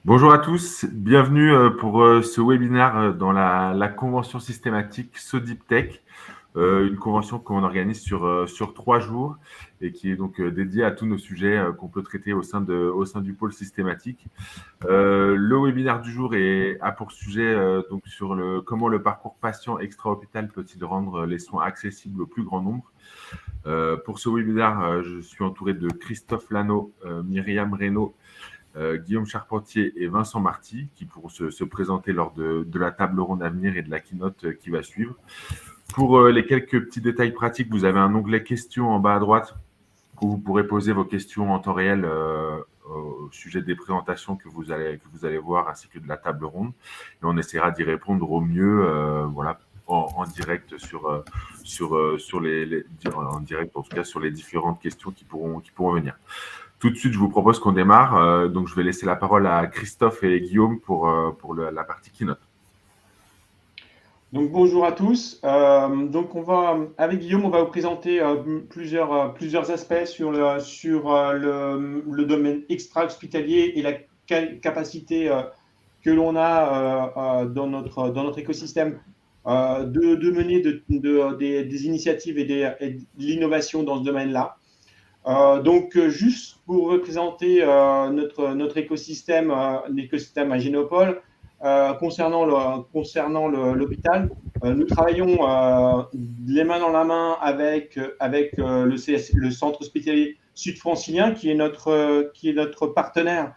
Bonjour à tous, bienvenue pour ce webinaire dans la convention systématique SODIPTech, une convention qu'on organise sur 3 jours et qui est donc dédiée à tous nos sujets qu'on peut traiter au sein du pôle systématique. Le webinaire du jour a pour sujet donc sur comment le parcours patient extra-hôpital peut-il rendre les soins accessibles au plus grand nombre. Pour ce webinaire, je suis entouré de Christophe Lano, Myriam Reynaud, Guillaume Charpentier et Vincent Marty, qui pourront se présenter lors de la table ronde à venir et de la keynote qui va suivre. Pour les quelques petits détails pratiques, vous avez un onglet questions en bas à droite où vous pourrez poser vos questions en temps réel au sujet des présentations que vous allez voir ainsi que de la table ronde. Et on essaiera d'y répondre au mieux voilà, en direct en direct en tout cas sur les différentes questions qui pourront venir. Tout de suite, je vous propose qu'on démarre. Donc, je vais laisser la parole à Christophe et Guillaume pour la partie keynote. Donc bonjour à tous. Avec Guillaume, on va vous présenter plusieurs aspects sur le domaine extra-hospitalier et la capacité que l'on a dans notre écosystème de mener des initiatives et de l'innovation dans ce domaine-là. Juste pour représenter notre écosystème, l'écosystème à Génopole, concernant l'hôpital, nous travaillons les mains dans la main avec le centre hospitalier sud-francilien, qui est notre partenaire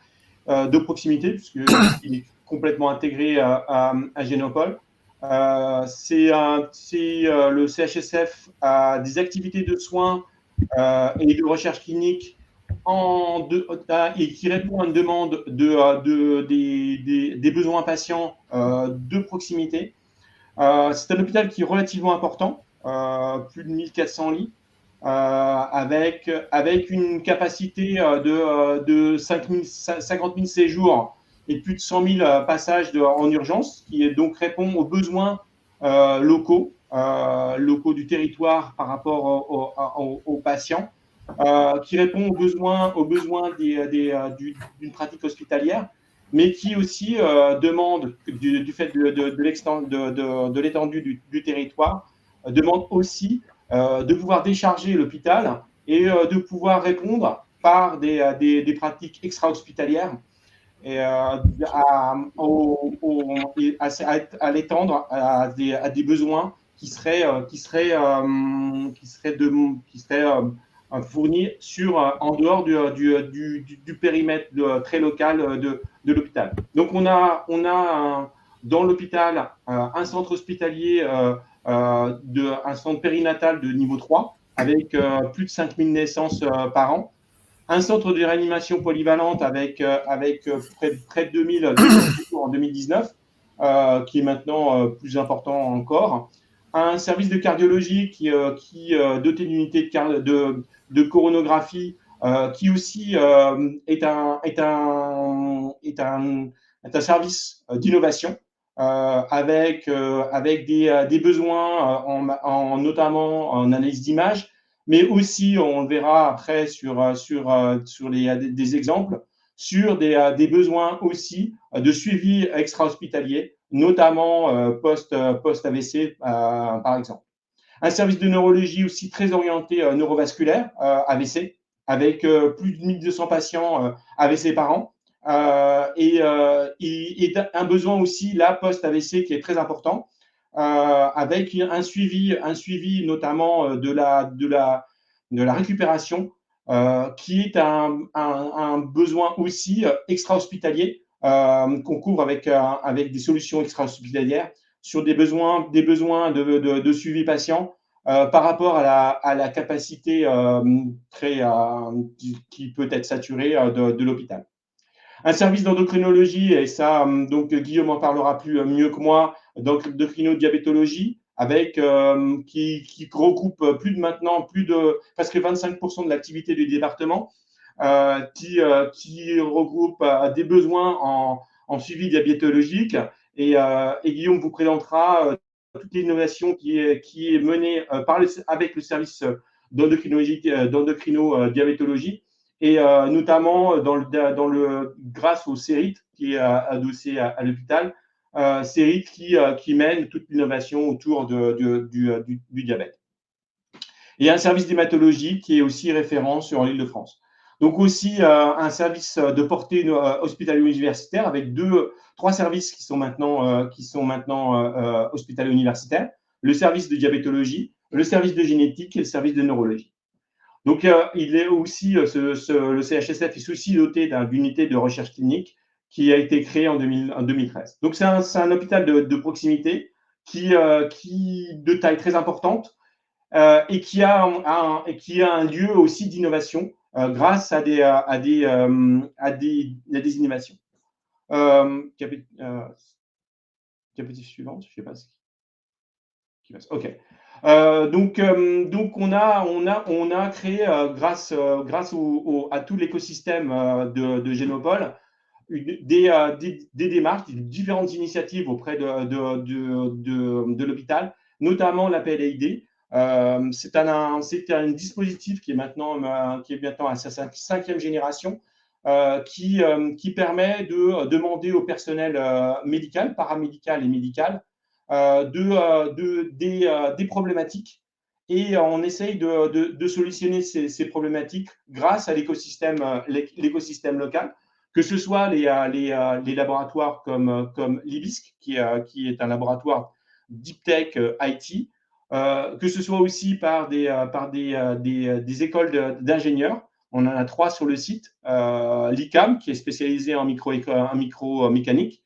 de proximité, puisqu'il est complètement intégré à Génopole. Le CHSF a des activités de soins et de recherche clinique et qui répond à une demande des besoins patients de proximité. C'est un hôpital qui est relativement important, plus de 1400 lits, avec une capacité de 50 000 séjours et plus de 100 000 passages en urgence, qui donc répond aux besoins locaux du territoire par rapport aux patients, qui répond aux besoins d'une pratique hospitalière, mais qui aussi demande, du fait de l'étendue du territoire, demande aussi de pouvoir décharger l'hôpital et de pouvoir répondre par des pratiques extra-hospitalières et à l'étendre à des besoins qui seraient fournis en dehors du périmètre très local de l'hôpital. Donc on a dans l'hôpital un centre hospitalier, un centre périnatal de niveau 3 avec plus de 5000 naissances par an, un centre de réanimation polyvalente avec près de 2000 en 2019, qui est maintenant plus important encore, un service de cardiologie qui doté d'unités de coronographie, qui aussi est un service d'innovation, avec des besoins notamment en analyse d'image, mais aussi, on le verra après sur des exemples, sur des besoins aussi de suivi extra-hospitalier, notamment post-AVC, par exemple. Un service de neurologie aussi très orienté neurovasculaire, AVC, avec plus de 1200 patients AVC par an, et un besoin aussi, là, post-AVC, qui est très important, avec un suivi notamment de la récupération, qui est un besoin aussi extra-hospitalier, qu'on couvre avec des solutions extra-hospitalières sur des besoins de suivi patient par rapport à la capacité qui peut être saturée de l'hôpital. Un service d'endocrinologie, et ça, donc Guillaume en parlera mieux que moi, d'endocrinodiabétologie, qui regroupe plus de presque 25% de l'activité du département, qui regroupe des besoins en suivi diabétologique. Et Guillaume vous présentera toute l'innovation qui est menée avec le service d'endocrinodiabétologie, et notamment grâce au CERIT, qui est adossé à l'hôpital, CERIC qui mène toute l'innovation autour du diabète. Et un service d'hématologie qui est aussi référent sur l'Île-de-France. Donc aussi un service de portée hospitalo-universitaire avec trois services qui sont maintenant hospitalo-universitaires, le service de diabétologie, le service de génétique et le service de neurologie. Donc il est aussi, le CHSF est aussi doté d'une unité de recherche clinique qui a été créée en 2013. Donc c'est un hôpital de proximité qui de taille très importante, et qui a un lieu aussi d'innovation grâce à des innovations. Diapositive suivante, je ne sais pas ce qui passe. OK. Donc on a créé grâce à tout l'écosystème de Génopole des démarches, différentes initiatives auprès de l'hôpital, notamment la PLAID. C'est un dispositif qui est maintenant à sa cinquième génération, qui permet de demander au personnel médical, paramédical et médical des problématiques, et on essaye de solutionner ces problématiques grâce à l'écosystème local, que ce soit les laboratoires comme l'IBISC, qui est un laboratoire Deep Tech IT, que ce soit aussi par des écoles d'ingénieurs. On en a 3 sur le site. L'ICAM, qui est spécialisé en micromécanique.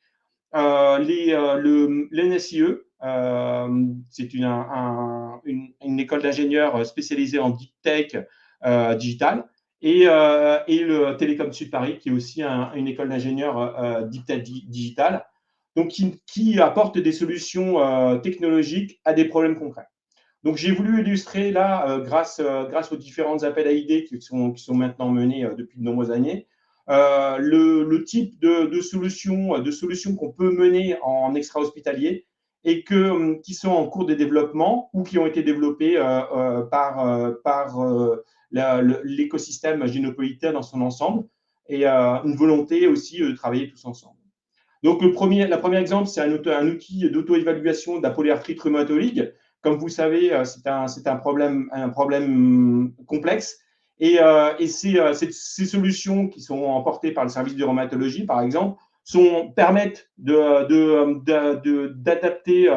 L'NSIE, c'est une école d'ingénieurs spécialisée en Deep Tech digital. Et le Télécom Sud Paris, qui est aussi une école d'ingénieurs Deep Tech digital, donc qui apporte des solutions technologiques à des problèmes concrets. Donc, j'ai voulu illustrer là, grâce aux différentes appels à idées qui sont maintenant menés depuis de nombreuses années, le type de solutions qu'on peut mener en extra-hospitalier et qui sont en cours de développement ou qui ont été développées par l'écosystème génopolitain dans son ensemble, et une volonté aussi de travailler tous ensemble. Donc, le premier exemple, c'est un outil d'auto-évaluation de la polyarthrite rhumatoïde. Comme vous savez, c'est un problème complexe. Et ces solutions qui sont portées par le service de rhumatologie, par exemple, permettent d'adapter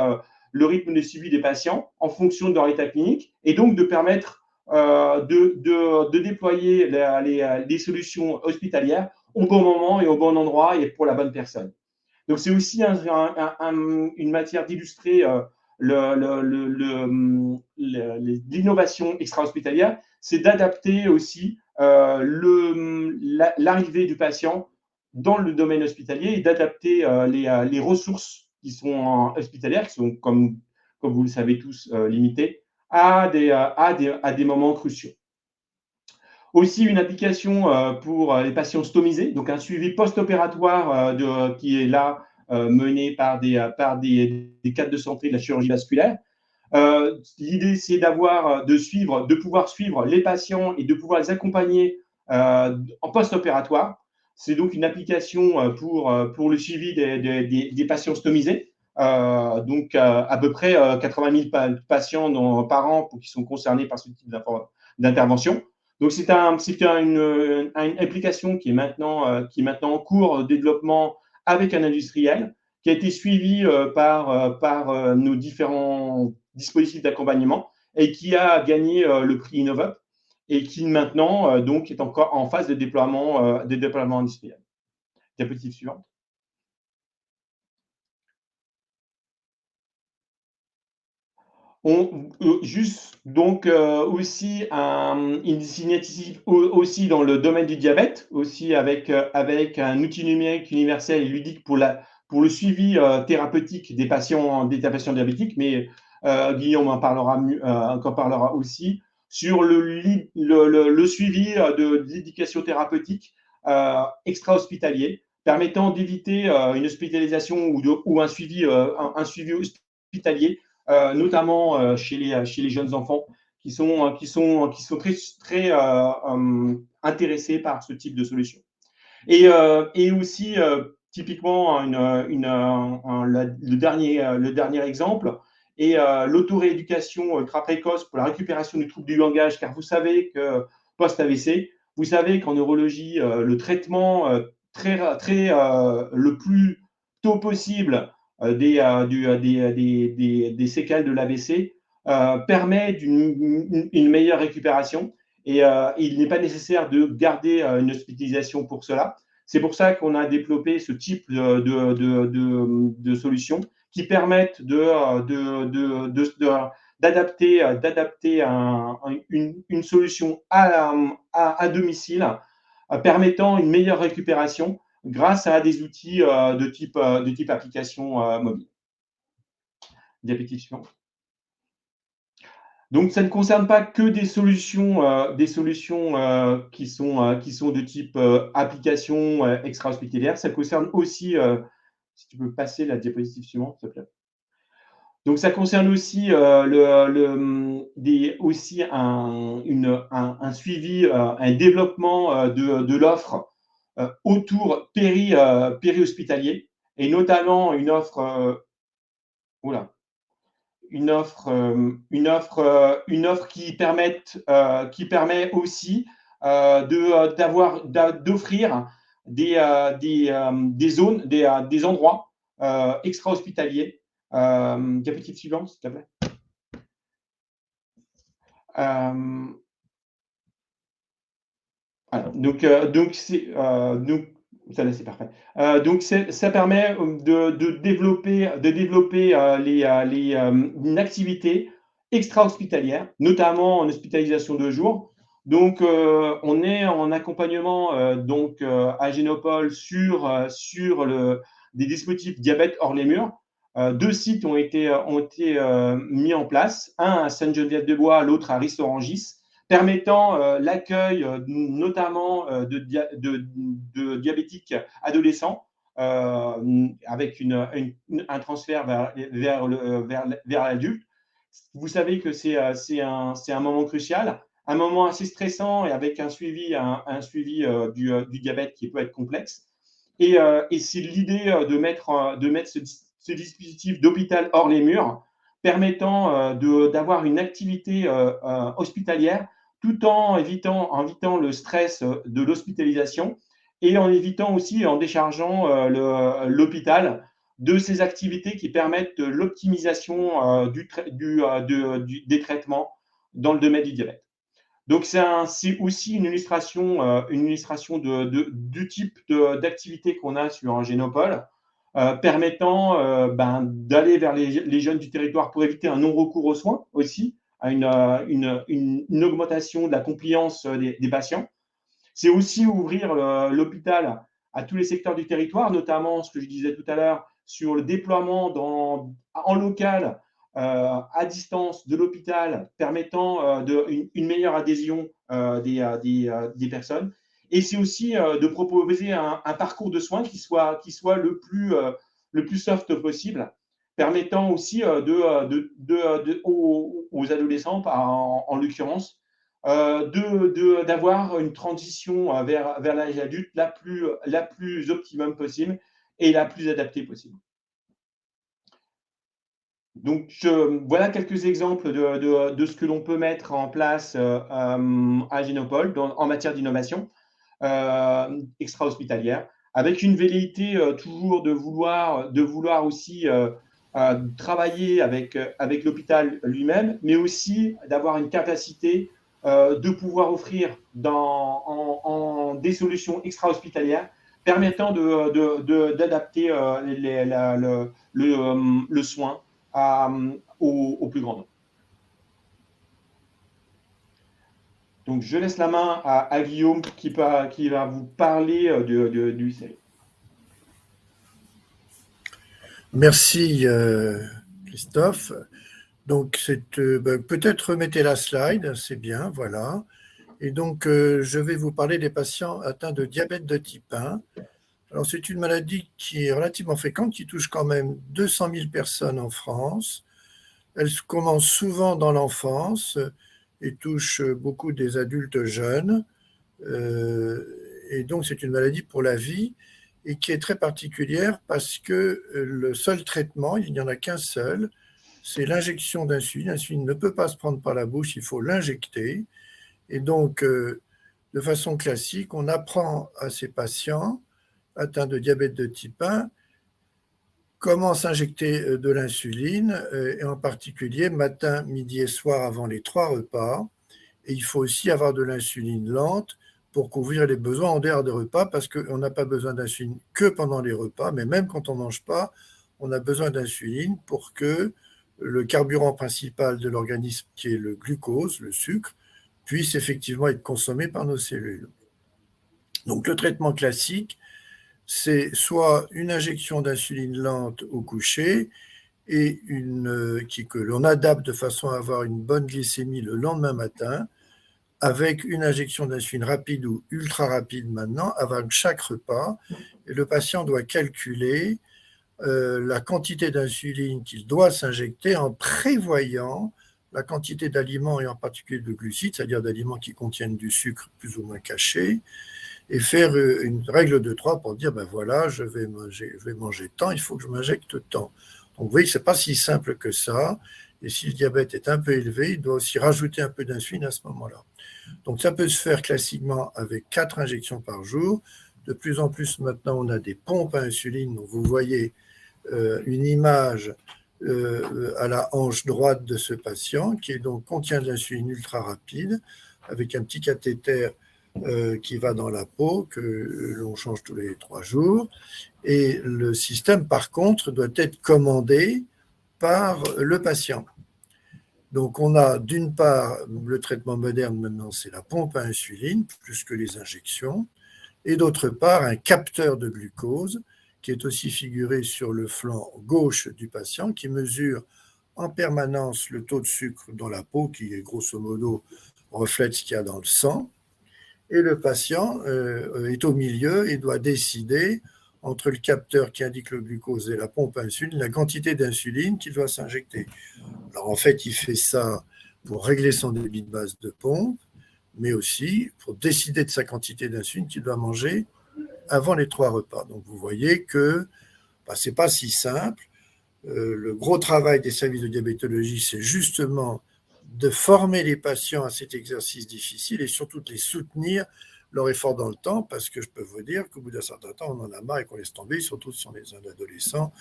le rythme de suivi des patients en fonction de leur état clinique, et donc de permettre de déployer les solutions hospitalières au bon moment et au bon endroit et pour la bonne personne. Donc, c'est aussi une matière d'illustrer l'innovation extra-hospitalière, c'est d'adapter aussi l'arrivée du patient dans le domaine hospitalier et d'adapter les ressources qui sont hospitalières, qui sont, comme vous le savez tous, limitées, à des moments cruciaux. Aussi une application pour les patients stomisés, donc un suivi post-opératoire qui est là mené par des cadres de santé de la chirurgie vasculaire. L'idée, c'est de pouvoir suivre les patients et de pouvoir les accompagner en post-opératoire. C'est donc une application pour le suivi des patients stomisés. Donc à peu près 80 000 patients par an qui sont concernés par ce type d'intervention. Donc, c'est une application qui est maintenant en cours de développement avec un industriel, qui a été suivi par nos différents dispositifs d'accompagnement et qui a gagné le prix InnovUp, et qui maintenant donc est encore en phase de déploiement industriel. Diapositive suivante. Juste donc aussi une initiative aussi dans le domaine du diabète, aussi avec un outil numérique universel et ludique pour le suivi thérapeutique des patients diabétiques, mais Guillaume en parlera aussi, sur le suivi de l'éducation thérapeutique extra-hospitalier, permettant d'éviter une hospitalisation ou un suivi hospitalier, notamment chez les jeunes enfants qui sont très intéressés par ce type de solution. Et aussi typiquement le dernier exemple est l'autorééducation ultra précoce pour la récupération du trouble du langage, car vous savez que post-AVC, vous savez qu'en neurologie, le traitement le plus tôt possible des séquelles de l'AVC permet une meilleure récupération et il n'est pas nécessaire de garder une hospitalisation pour cela. C'est pour ça qu'on a développé ce type de solutions qui permettent d'adapter une solution à domicile, permettant une meilleure récupération grâce à des outils de type application mobile. Diapositive suivante. Donc, ça ne concerne pas que des solutions qui sont de type application extra-hospitalière. Ça concerne aussi, si tu peux passer la diapositive suivante, s'il te plaît. Donc, ça concerne aussi, aussi un suivi, un développement de l'offre autour péri-hospitalier et notamment une offre qui permet aussi d'offrir des zones, des endroits extra-hospitaliers. Diapositive suivante, s'il te plaît. Donc, ça, c'est parfait. Donc, ça permet de développer une activité extra-hospitalière, notamment en hospitalisation de jour. Donc, on est en accompagnement à Génopole sur des dispositifs diabète hors les murs. 2 sites ont été mis en place, un à Sainte-Geneviève-de-Bois, l'autre à Ris-Orangis, permettant l'accueil notamment de diabétiques adolescents avec un transfert vers l'adulte. Vous savez que c'est un moment crucial, un moment assez stressant et avec un suivi du diabète qui peut être complexe. Et c'est l'idée de mettre ce dispositif d'hôpital hors les murs permettant d'avoir une activité hospitalière tout en évitant le stress de l'hospitalisation et en évitant aussi, en déchargeant l'hôpital de ces activités qui permettent l'optimisation des traitements dans le domaine du diabète. Donc, c'est aussi une illustration du type d'activité qu'on a sur un Génopole, permettant d'aller vers les jeunes du territoire pour éviter un non-recours aux soins aussi, à une augmentation de la compliance des patients. C'est aussi ouvrir l'hôpital à tous les secteurs du territoire, notamment ce que je disais tout à l'heure sur le déploiement en local, à distance de l'hôpital, permettant une meilleure adhésion des personnes. Et c'est aussi de proposer un parcours de soins qui soit le plus soft possible, permettant aussi aux adolescents, en l'occurrence, d'avoir une transition vers l'âge adulte la plus optimum possible et la plus adaptée possible. Donc, voilà quelques exemples de ce que l'on peut mettre en place à Génopole en matière d'innovation extra-hospitalière, avec une velléité toujours de vouloir aussi travailler avec l'hôpital lui-même, mais aussi d'avoir une capacité de pouvoir offrir des solutions extra-hospitalières permettant d'adapter le soin au plus grand nombre. Donc, je laisse la main à Guillaume qui va vous parler du CERI. Merci Christophe. Donc, peut-être remettez la slide, c'est bien, voilà. Et donc, je vais vous parler des patients atteints de diabète de type 1. Alors, c'est une maladie qui est relativement fréquente, qui touche quand même 200 000 personnes en France. Elle commence souvent dans l'enfance et touche beaucoup des adultes jeunes. Et donc, c'est une maladie pour la vie. et qui est très particulière parce que le seul traitement, il n'y en a qu'un seul, c'est l'injection d'insuline. L'insuline ne peut pas se prendre par la bouche, il faut l'injecter. Et donc, de façon classique, on apprend à ces patients atteints de diabète de type 1 comment s'injecter de l'insuline, et en particulier matin, midi et soir avant les 3 repas. Et il faut aussi avoir de l'insuline lente pour couvrir les besoins en dehors des repas, parce qu'on n'a pas besoin d'insuline que pendant les repas, mais même quand on ne mange pas, on a besoin d'insuline pour que le carburant principal de l'organisme, qui est le glucose, le sucre, puisse effectivement être consommé par nos cellules. Donc le traitement classique, c'est soit une injection d'insuline lente au coucher et que l'on adapte de façon à avoir une bonne glycémie le lendemain matin, avec une injection d'insuline rapide ou ultra rapide maintenant, avant chaque repas. Et le patient doit calculer la quantité d'insuline qu'il doit s'injecter en prévoyant la quantité d'aliments et en particulier de glucides, c'est-à-dire d'aliments qui contiennent du sucre plus ou moins caché, et faire une règle de 3 pour dire, ben voilà, je vais manger tant, il faut que je m'injecte tant. Donc vous voyez que ce n'est pas si simple que ça, et si le diabète est un peu élevé, il doit aussi rajouter un peu d'insuline à ce moment-là. Donc ça peut se faire classiquement avec 4 injections par jour. De plus en plus maintenant, on a des pompes à insuline, donc vous voyez une image à la hanche droite de ce patient, qui donc contient de l'insuline ultra rapide, avec un petit cathéter qui va dans la peau, que l'on change tous les 3 jours. Et le système, par contre, doit être commandé par le patient. Donc, on a d'une part, le traitement moderne maintenant, c'est la pompe à insuline, plus que les injections, et d'autre part, un capteur de glucose, qui est aussi figuré sur le flanc gauche du patient, qui mesure en permanence le taux de sucre dans la peau, qui grosso modo reflète ce qu'il y a dans le sang. Et le patient est au milieu et doit décider, entre le capteur qui indique le glucose et la pompe à insuline, la quantité d'insuline qu'il doit s'injecter. Alors en fait, il fait ça pour régler son débit de base de pompe, mais aussi pour décider de sa quantité d'insuline qu'il doit manger avant les 3 repas. Donc vous voyez que ce n'est pas si simple. Le gros travail des services de diabétologie, c'est justement de former les patients à cet exercice difficile et surtout de les soutenir leur effort dans le temps, parce que je peux vous dire qu'au bout d'un certain temps, on en a marre et qu'on laisse tomber, surtout si on est un adolescent,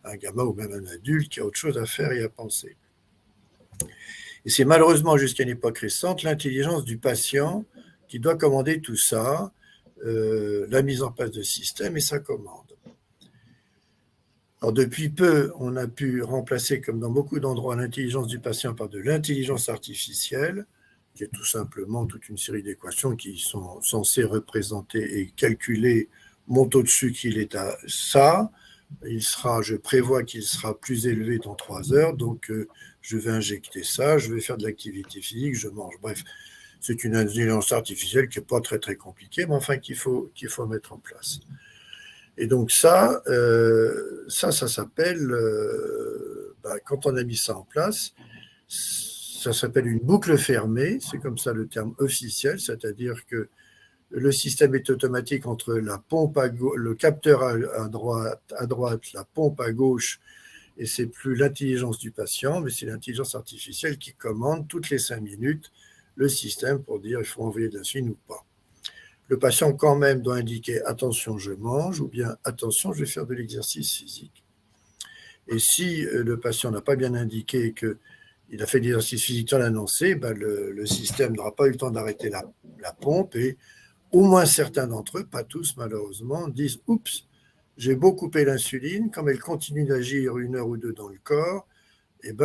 un gamin ou même un adulte qui a autre chose à faire et à penser. Et c'est malheureusement jusqu'à une époque récente l'intelligence du patient qui doit commander tout ça, la mise en place de système et sa commande. Alors depuis peu, on a pu remplacer, comme dans beaucoup d'endroits, l'intelligence du patient par de l'intelligence artificielle, qui est tout simplement toute une série d'équations qui sont censées représenter et calculer mon taux de sucre, il est à ça, je prévois qu'il sera plus élevé dans 3 heures, donc je vais injecter ça, je vais faire de l'activité physique, je mange. Bref, c'est une intelligence artificielle qui n'est pas très très compliquée, mais enfin qu'il faut mettre en place. Et donc ça s'appelle, quand on a mis ça en place, ça s'appelle une boucle fermée, c'est comme ça le terme officiel, c'est-à-dire que le système est automatique entre la pompe le capteur à droite, la pompe à gauche, et c'est plus l'intelligence du patient, mais c'est l'intelligence artificielle qui commande toutes les 5 minutes le système pour dire il faut envoyer de l'insuline ou pas. Le patient quand même doit indiquer attention je mange ou bien attention je vais faire de l'exercice physique. Et si le patient n'a pas bien indiqué qu'il a fait de l'exercice physique sans l'annoncer, le système n'aura pas eu le temps d'arrêter la pompe et au moins certains d'entre eux, pas tous malheureusement, disent « Oups, j'ai beau couper l'insuline, comme elle continue d'agir 1 heure ou 2 dans le corps,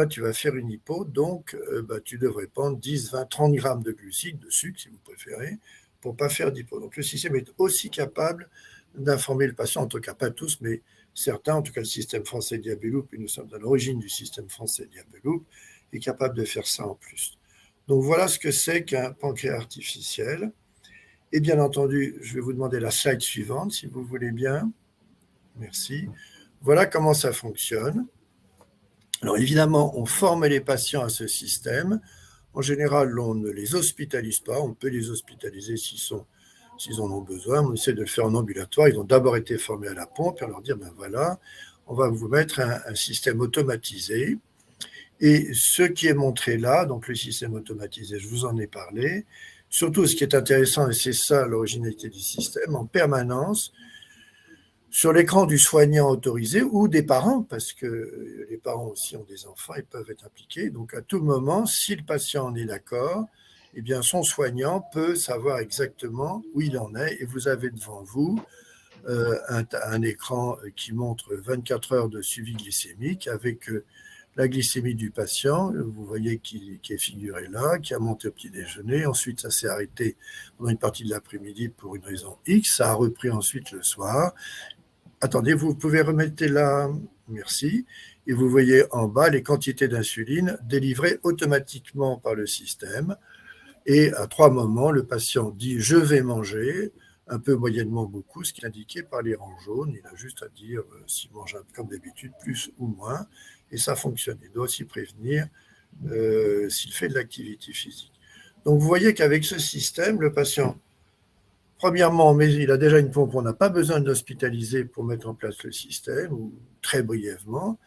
tu vas faire une hypo, donc tu devrais prendre 10, 20, 30 grammes de glucides, de sucre si vous préférez, pour ne pas faire d'hypo. » Donc le système est aussi capable d'informer le patient, en tout cas pas tous, mais certains, en tout cas le système français Diabeloop, et nous sommes à l'origine du système français Diabeloop, est capable de faire ça en plus. Donc voilà ce que c'est qu'un pancréas artificiel. Et bien entendu, je vais vous demander la slide suivante, si vous voulez bien. Merci. Voilà comment ça fonctionne. Alors évidemment, on forme les patients à ce système. En général, on ne les hospitalise pas. On peut les hospitaliser s'ils sont s'ils en ont besoin. On essaie de le faire en ambulatoire. Ils ont d'abord été formés à la pompe et on leur dit, ben voilà, on va vous mettre un système automatisé. Et ce qui est montré là, donc le système automatisé, je vous en ai parlé. Surtout, ce qui est intéressant, et c'est ça l'originalité du système, en permanence, sur l'écran du soignant autorisé ou des parents, parce que les parents aussi ont des enfants et peuvent être impliqués. Donc, à tout moment, si le patient en est d'accord, eh bien, son soignant peut savoir exactement où il en est. Et vous avez devant vous un écran qui montre 24 heures de suivi glycémique avec la glycémie du patient, vous voyez qui est figuré là, qui a monté au petit déjeuner. Ensuite, ça s'est arrêté pendant une partie de l'après-midi pour une raison X. Ça a repris ensuite le soir. Attendez, vous pouvez remettre là, merci. Et vous voyez en bas les quantités d'insuline délivrées automatiquement par le système. Et à 3 moments, le patient dit « je vais manger », un peu moyennement beaucoup, ce qui est indiqué par les rangs jaunes. Il a juste à dire s'il mange comme d'habitude, plus ou moins, et ça fonctionne. Il doit aussi prévenir s'il fait de l'activité physique. Donc vous voyez qu'avec ce système, le patient, premièrement, mais il a déjà une pompe, on n'a pas besoin de l'hospitaliser pour mettre en place le système, ou très brièvement,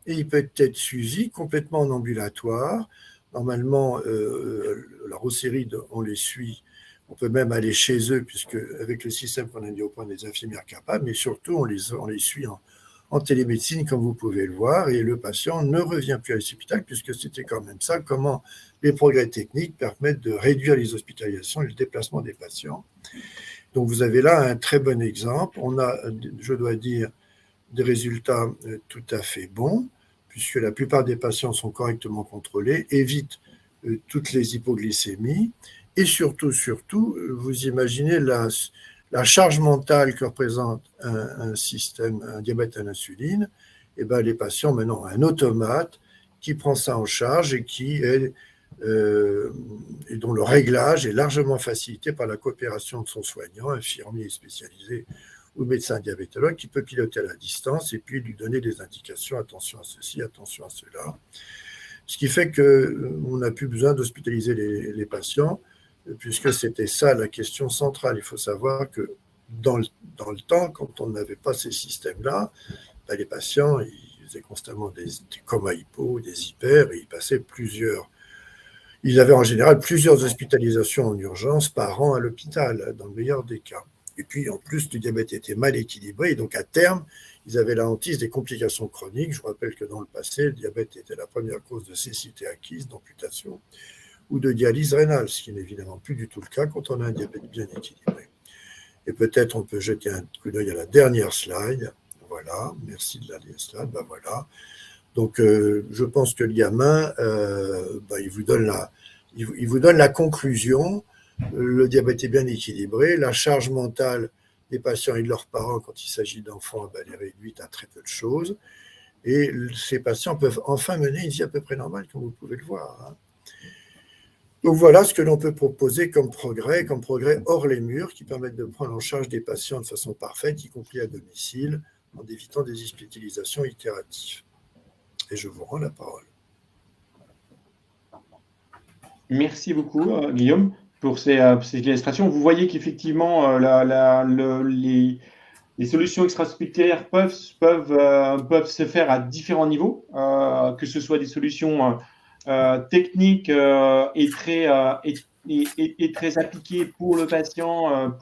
et il peut être suivi complètement en ambulatoire. Normalement, la Roséride, on les suit. On peut même aller chez eux, puisque avec le système qu'on a mis au point, des infirmières capables, mais surtout, on les suit en télémédecine, comme vous pouvez le voir, et le patient ne revient plus à l'hôpital, puisque c'était quand même ça, comment les progrès techniques permettent de réduire les hospitalisations et le déplacement des patients. Donc, vous avez là un très bon exemple. On a, je dois dire, des résultats tout à fait bons, puisque la plupart des patients sont correctement contrôlés, évitent toutes les hypoglycémies, et surtout, vous imaginez la charge mentale que représente un système, un diabète à l'insuline. Et ben, les patients maintenant ont un automate qui prend ça en charge et et dont le réglage est largement facilité par la coopération de son soignant, infirmier spécialisé ou médecin diabétologue, qui peut piloter à la distance et puis lui donner des indications, attention à ceci, attention à cela. Ce qui fait qu'on n'a plus besoin d'hospitaliser les patients, puisque c'était ça la question centrale. Il faut savoir que dans le temps, quand on n'avait pas ces systèmes-là, ben les patients, ils faisaient constamment des comas hypo, des hyper, et ils avaient en général plusieurs hospitalisations en urgence par an à l'hôpital, dans le meilleur des cas. Et puis, en plus, le diabète était mal équilibré, et donc à terme, ils avaient la hantise des complications chroniques. Je vous rappelle que dans le passé, le diabète était la première cause de cécité acquise, d'amputation, ou de dialyse rénale, ce qui n'est évidemment plus du tout le cas quand on a un diabète bien équilibré. Et peut-être on peut jeter un coup d'œil à la dernière slide. Voilà, merci de la slide. Ben voilà. Donc, je pense que le gamin, il vous donne la conclusion. Le diabète est bien équilibré. La charge mentale des patients et de leurs parents, quand il s'agit d'enfants, elle est réduite à très peu de choses. Et ces patients peuvent enfin mener une vie à peu près normale, comme vous pouvez le voir. Donc voilà ce que l'on peut proposer comme progrès hors les murs, qui permettent de prendre en charge des patients de façon parfaite, y compris à domicile, en évitant des hospitalisations itératives. Et je vous rends la parole. Merci beaucoup, Guillaume, pour ces illustrations. Vous voyez qu'effectivement, les solutions extra-hospitalières peuvent se faire à différents niveaux, que ce soit des solutions techniques et très appliquées pour le patient,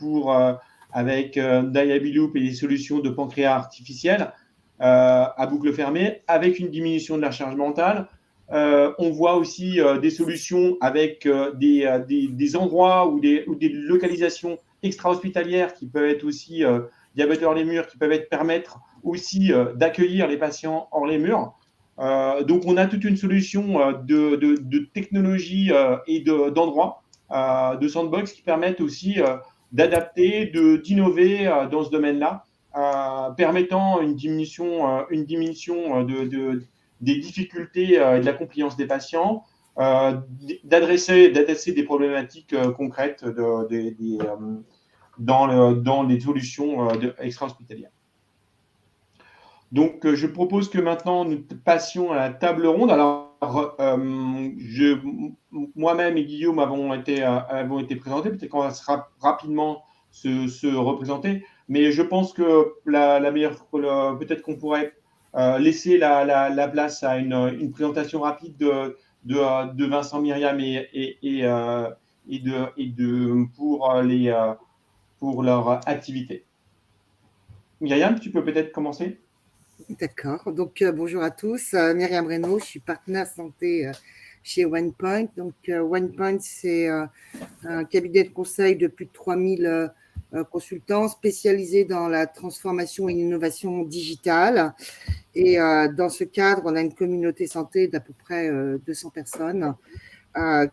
avec Diabeloop et des solutions de pancréas artificiel à boucle fermée, avec une diminution de la charge mentale. On voit aussi des solutions avec des endroits ou des localisations extra-hospitalières qui peuvent être aussi diabète hors les murs, qui peuvent permettre aussi d'accueillir les patients hors les murs. Donc, on a toute une solution de technologie et d'endroits, de sandbox qui permettent aussi d'adapter, d'innover dans ce domaine-là, permettant une diminution des difficultés et de la compliance des patients, d'adresser des problématiques concrètes dans les solutions extra-hospitalières. Donc, je propose que maintenant, nous passions à la table ronde. Alors, moi-même et Guillaume avons été présentés. Peut-être qu'on va rapidement se représenter. Mais je pense que la meilleure, peut-être qu'on pourrait laisser la place à une présentation rapide de Vincent, Myriam pour leur activité. Myriam, tu peux peut-être commencer? D'accord. Donc, bonjour à tous. Myriam Reynaud, je suis partenaire santé chez OnePoint. Donc, OnePoint, c'est un cabinet de conseil de plus de 3000 consultants spécialisés dans la transformation et l'innovation digitale. Et dans ce cadre, on a une communauté santé d'à peu près 200 personnes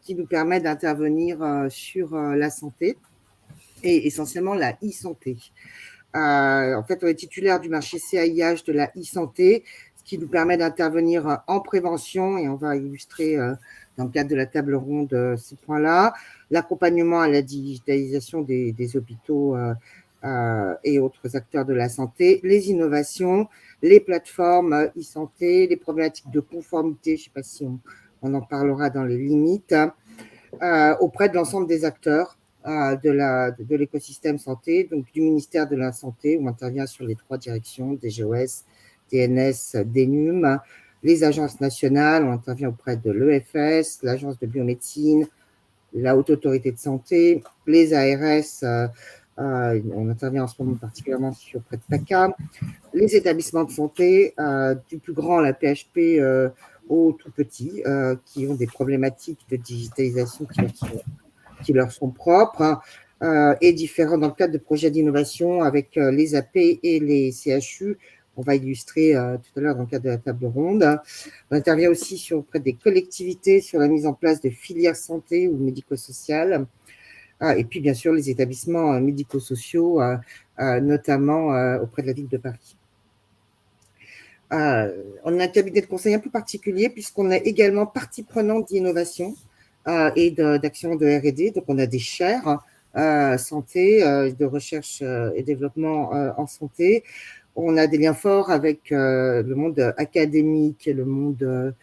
qui nous permet d'intervenir sur la santé et essentiellement la e-santé. En fait, on est titulaire du marché CAIH de la e-santé, ce qui nous permet d'intervenir en prévention, et on va illustrer dans le cadre de la table ronde ces points-là, l'accompagnement à la digitalisation des hôpitaux et autres acteurs de la santé, les innovations, les plateformes e-santé, les problématiques de conformité, je ne sais pas si on en parlera dans les limites, auprès de l'ensemble des acteurs de l'écosystème santé, donc du ministère de la Santé, où on intervient sur les 3 directions, DGOS, DNS, DNUM, les agences nationales, on intervient auprès de l'EFS, l'Agence de biomédecine, la Haute Autorité de Santé, les ARS, on intervient en ce moment particulièrement auprès de PACA, les établissements de santé, du plus grand, la PHP, au tout petit, qui ont des problématiques de digitalisation qui leur sont propres, et différents dans le cadre de projets d'innovation avec les AP et les CHU. On va illustrer tout à l'heure dans le cadre de la table ronde. On intervient aussi auprès des collectivités sur la mise en place de filières santé ou médico-sociales. Et puis, bien sûr, les établissements médico-sociaux, notamment auprès de la ville de Paris. On a un cabinet de conseil un peu particulier puisqu'on est également partie prenante d'innovation et d'action de R&D. Donc, on a des chaires santé, de recherche et développement en santé. On a des liens forts avec le monde académique et le monde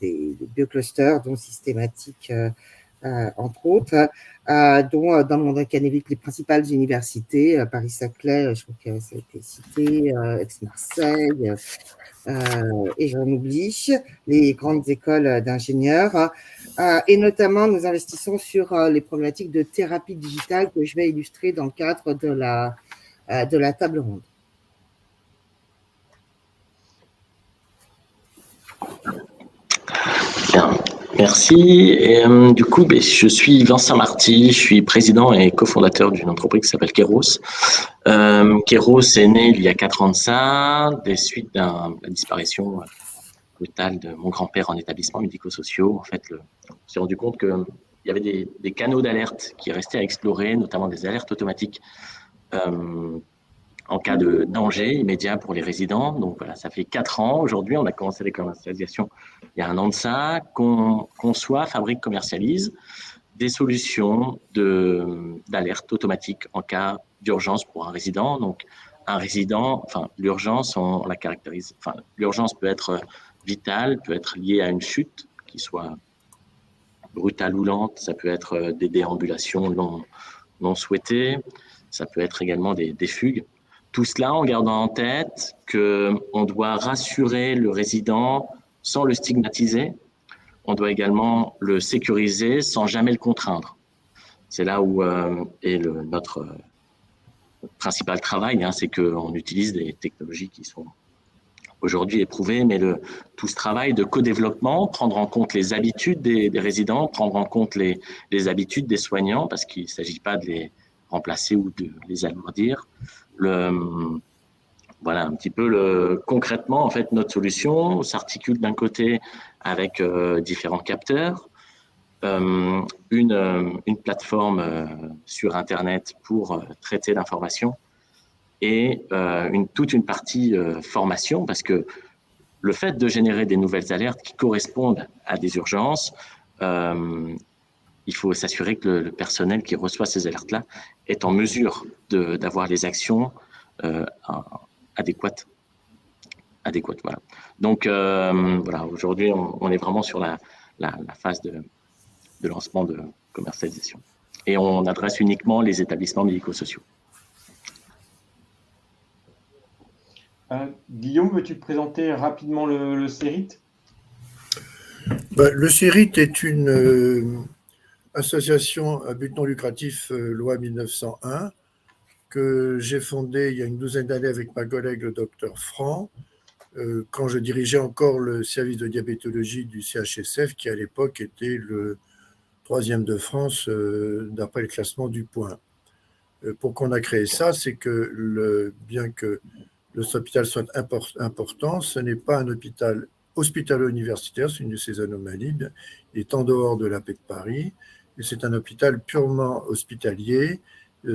des bioclusters, dont Systématique, entre autres, dont dans le monde académique, les principales universités, Paris-Saclay, je crois que ça a été cité, Aix-Marseille, et j'en oublie, les grandes écoles d'ingénieurs. Et notamment, nous investissons sur les problématiques de thérapie digitale que je vais illustrer dans le cadre de la table ronde. Bien, merci. Et, du coup, je suis Vincent Marty, je suis président et cofondateur d'une entreprise qui s'appelle Keros. Keros est né il y a 4 ans de ça, des suites de la disparition brutale de mon grand-père en établissements médico-sociaux. En fait, on s'est rendu compte qu'il y avait des canaux d'alerte qui restaient à explorer, notamment des alertes automatiques en cas de danger immédiat pour les résidents. Donc voilà, ça fait 4 ans. Aujourd'hui, on a commencé les commercialisations il y a 1 an de ça, qu'on conçoit, fabrique, commercialise des solutions d'alerte automatique en cas d'urgence pour un résident. Donc, un résident, enfin, l'urgence, on la caractérise. Enfin, l'urgence peut être vitale, peut être liée à une chute qui soit brutale ou lente. Ça peut être des déambulations non souhaitées. Ça peut être également des fugues. Tout cela en gardant en tête qu'on doit rassurer le résident sans le stigmatiser. On doit également le sécuriser sans jamais le contraindre. C'est là où est notre principal travail, c'est qu'on utilise des technologies qui sont aujourd'hui éprouvées, mais tout ce travail de co-développement, prendre en compte les habitudes des résidents, prendre en compte les habitudes des soignants, parce qu'il ne s'agit pas de les remplacer ou de les alourdir. Voilà un petit peu concrètement, en fait, notre solution s'articule d'un côté avec différents capteurs, une plateforme sur Internet pour traiter l'information et toute une partie formation, parce que le fait de générer des nouvelles alertes qui correspondent à des urgences, il faut s'assurer que le personnel qui reçoit ces alertes-là est en mesure d'avoir les actions adéquates. Voilà. Donc, voilà, aujourd'hui, on est vraiment sur la phase de lancement de commercialisation. et on adresse uniquement les établissements médico-sociaux. Guillaume, veux-tu présenter rapidement le CERIT? Le CERIT est une association à but non lucratif, loi 1901, que j'ai fondée il y a une douzaine d'années avec ma collègue le docteur Franc, quand je dirigeais encore le service de diabétologie du CHSF, qui à l'époque était le 3e de France d'après le classement du Point. Pourquoi on a créé ça, c'est que bien que notre hôpital soit important, ce n'est pas un hôpital hospitalo-universitaire, c'est une de ces anomalies, il est en dehors de la paix de Paris, et c'est un hôpital purement hospitalier,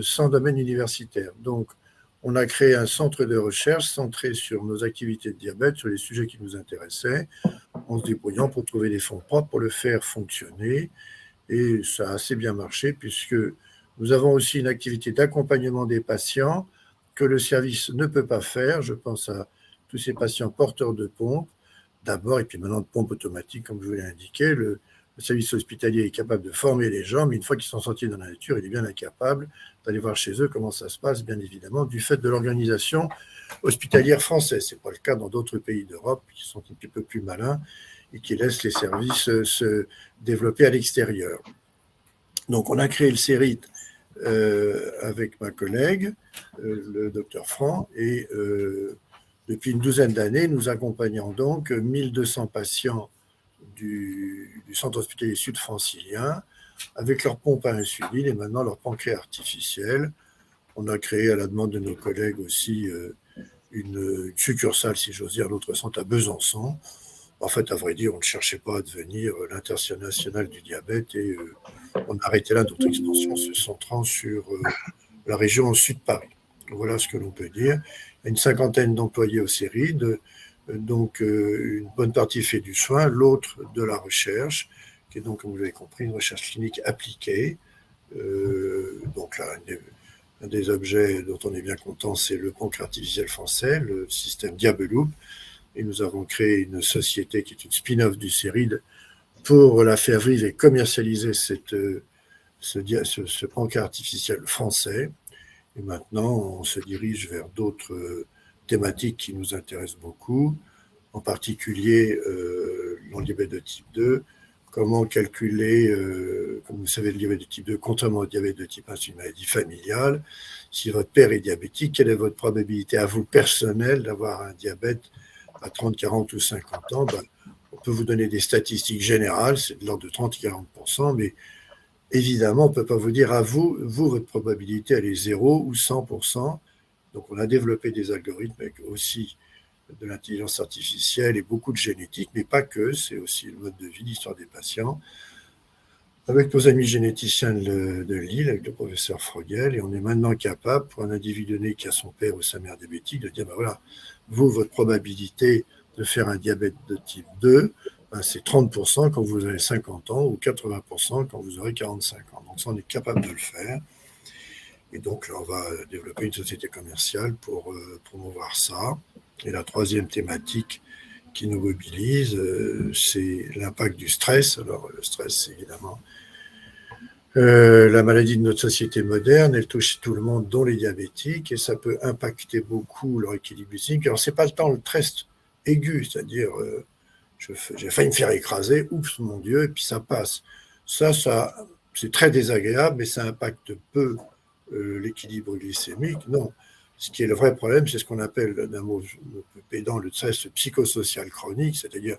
sans domaine universitaire. Donc, on a créé un centre de recherche centré sur nos activités de diabète, sur les sujets qui nous intéressaient, en se débrouillant pour trouver des fonds propres pour le faire fonctionner. Et ça a assez bien marché, puisque nous avons aussi une activité d'accompagnement des patients que le service ne peut pas faire. Je pense à tous ces patients porteurs de pompes, d'abord, et puis maintenant de pompes automatiques, comme je vous l'ai indiqué. Le service hospitalier est capable de former les gens, mais une fois qu'ils sont sortis dans la nature, il est bien incapable d'aller voir chez eux comment ça se passe, bien évidemment, du fait de l'organisation hospitalière française. Ce n'est pas le cas dans d'autres pays d'Europe qui sont un petit peu plus malins et qui laissent les services se développer à l'extérieur. Donc, on a créé le CERIT avec ma collègue, le docteur Franc, et depuis une douzaine d'années, nous accompagnons donc 1200 patients du centre hospitalier sud-francilien avec leur pompe à insuline et maintenant leur pancréas artificiel. On a créé à la demande de nos collègues aussi une succursale, si j'ose dire, l'autre centre à Besançon. En fait, à vrai dire, on ne cherchait pas à devenir l'international du diabète et on a arrêté là notre expansion se centrant sur la région au sud de Paris. Voilà ce que l'on peut dire. Il y a une cinquantaine d'employés au CERIT, donc une bonne partie fait du soin, l'autre de la recherche, qui est donc, comme vous l'avez compris, une recherche clinique appliquée. Donc là, un des objets dont on est bien content, c'est le pancréas artificiel français, le système Diabeloop. Et nous avons créé une société qui est une spin-off du CERIT pour la faire vivre et commercialiser ce pancréas artificiel français. Et maintenant, on se dirige vers d'autres thématiques qui nous intéressent beaucoup, en particulier le diabète de type 2. Comment calculer, comme vous savez, le diabète de type 2, contrairement au diabète de type 1, c'est une maladie familiale. Si votre père est diabétique, quelle est votre probabilité à vous personnelle d'avoir un diabète à 30, 40 ou 50 ans? On peut vous donner des statistiques générales, c'est de l'ordre de 30-40%, mais évidemment, on ne peut pas vous dire à vous, votre probabilité, elle est 0 ou 100%. Donc, on a développé des algorithmes avec aussi de l'intelligence artificielle et beaucoup de génétique, mais pas que, c'est aussi le mode de vie, l'histoire des patients. Avec nos amis généticiens de Lille, avec le professeur Frogel, et on est maintenant capable, pour un individu donné qui a son père ou sa mère diabétique, de dire, voilà, vous, votre probabilité de faire un diabète de type 2, c'est 30% quand vous avez 50 ans ou 80% quand vous aurez 45 ans. Donc ça, on est capable de le faire. Et donc là, on va développer une société commerciale pour promouvoir ça. Et la troisième thématique qui nous mobilise, c'est l'impact du stress. Alors le stress, c'est évidemment la maladie de notre société moderne. Elle touche tout le monde, dont les diabétiques, et ça peut impacter beaucoup leur équilibre glycémique. Alors c'est pas le temps le stress aigu, c'est-à-dire j'ai failli me faire écraser, oups, mon Dieu, et puis ça passe. Ça c'est très désagréable, mais ça impacte peu l'équilibre glycémique. Non. Ce qui est le vrai problème, c'est ce qu'on appelle, d'un mot pédant, le stress psychosocial chronique, c'est-à-dire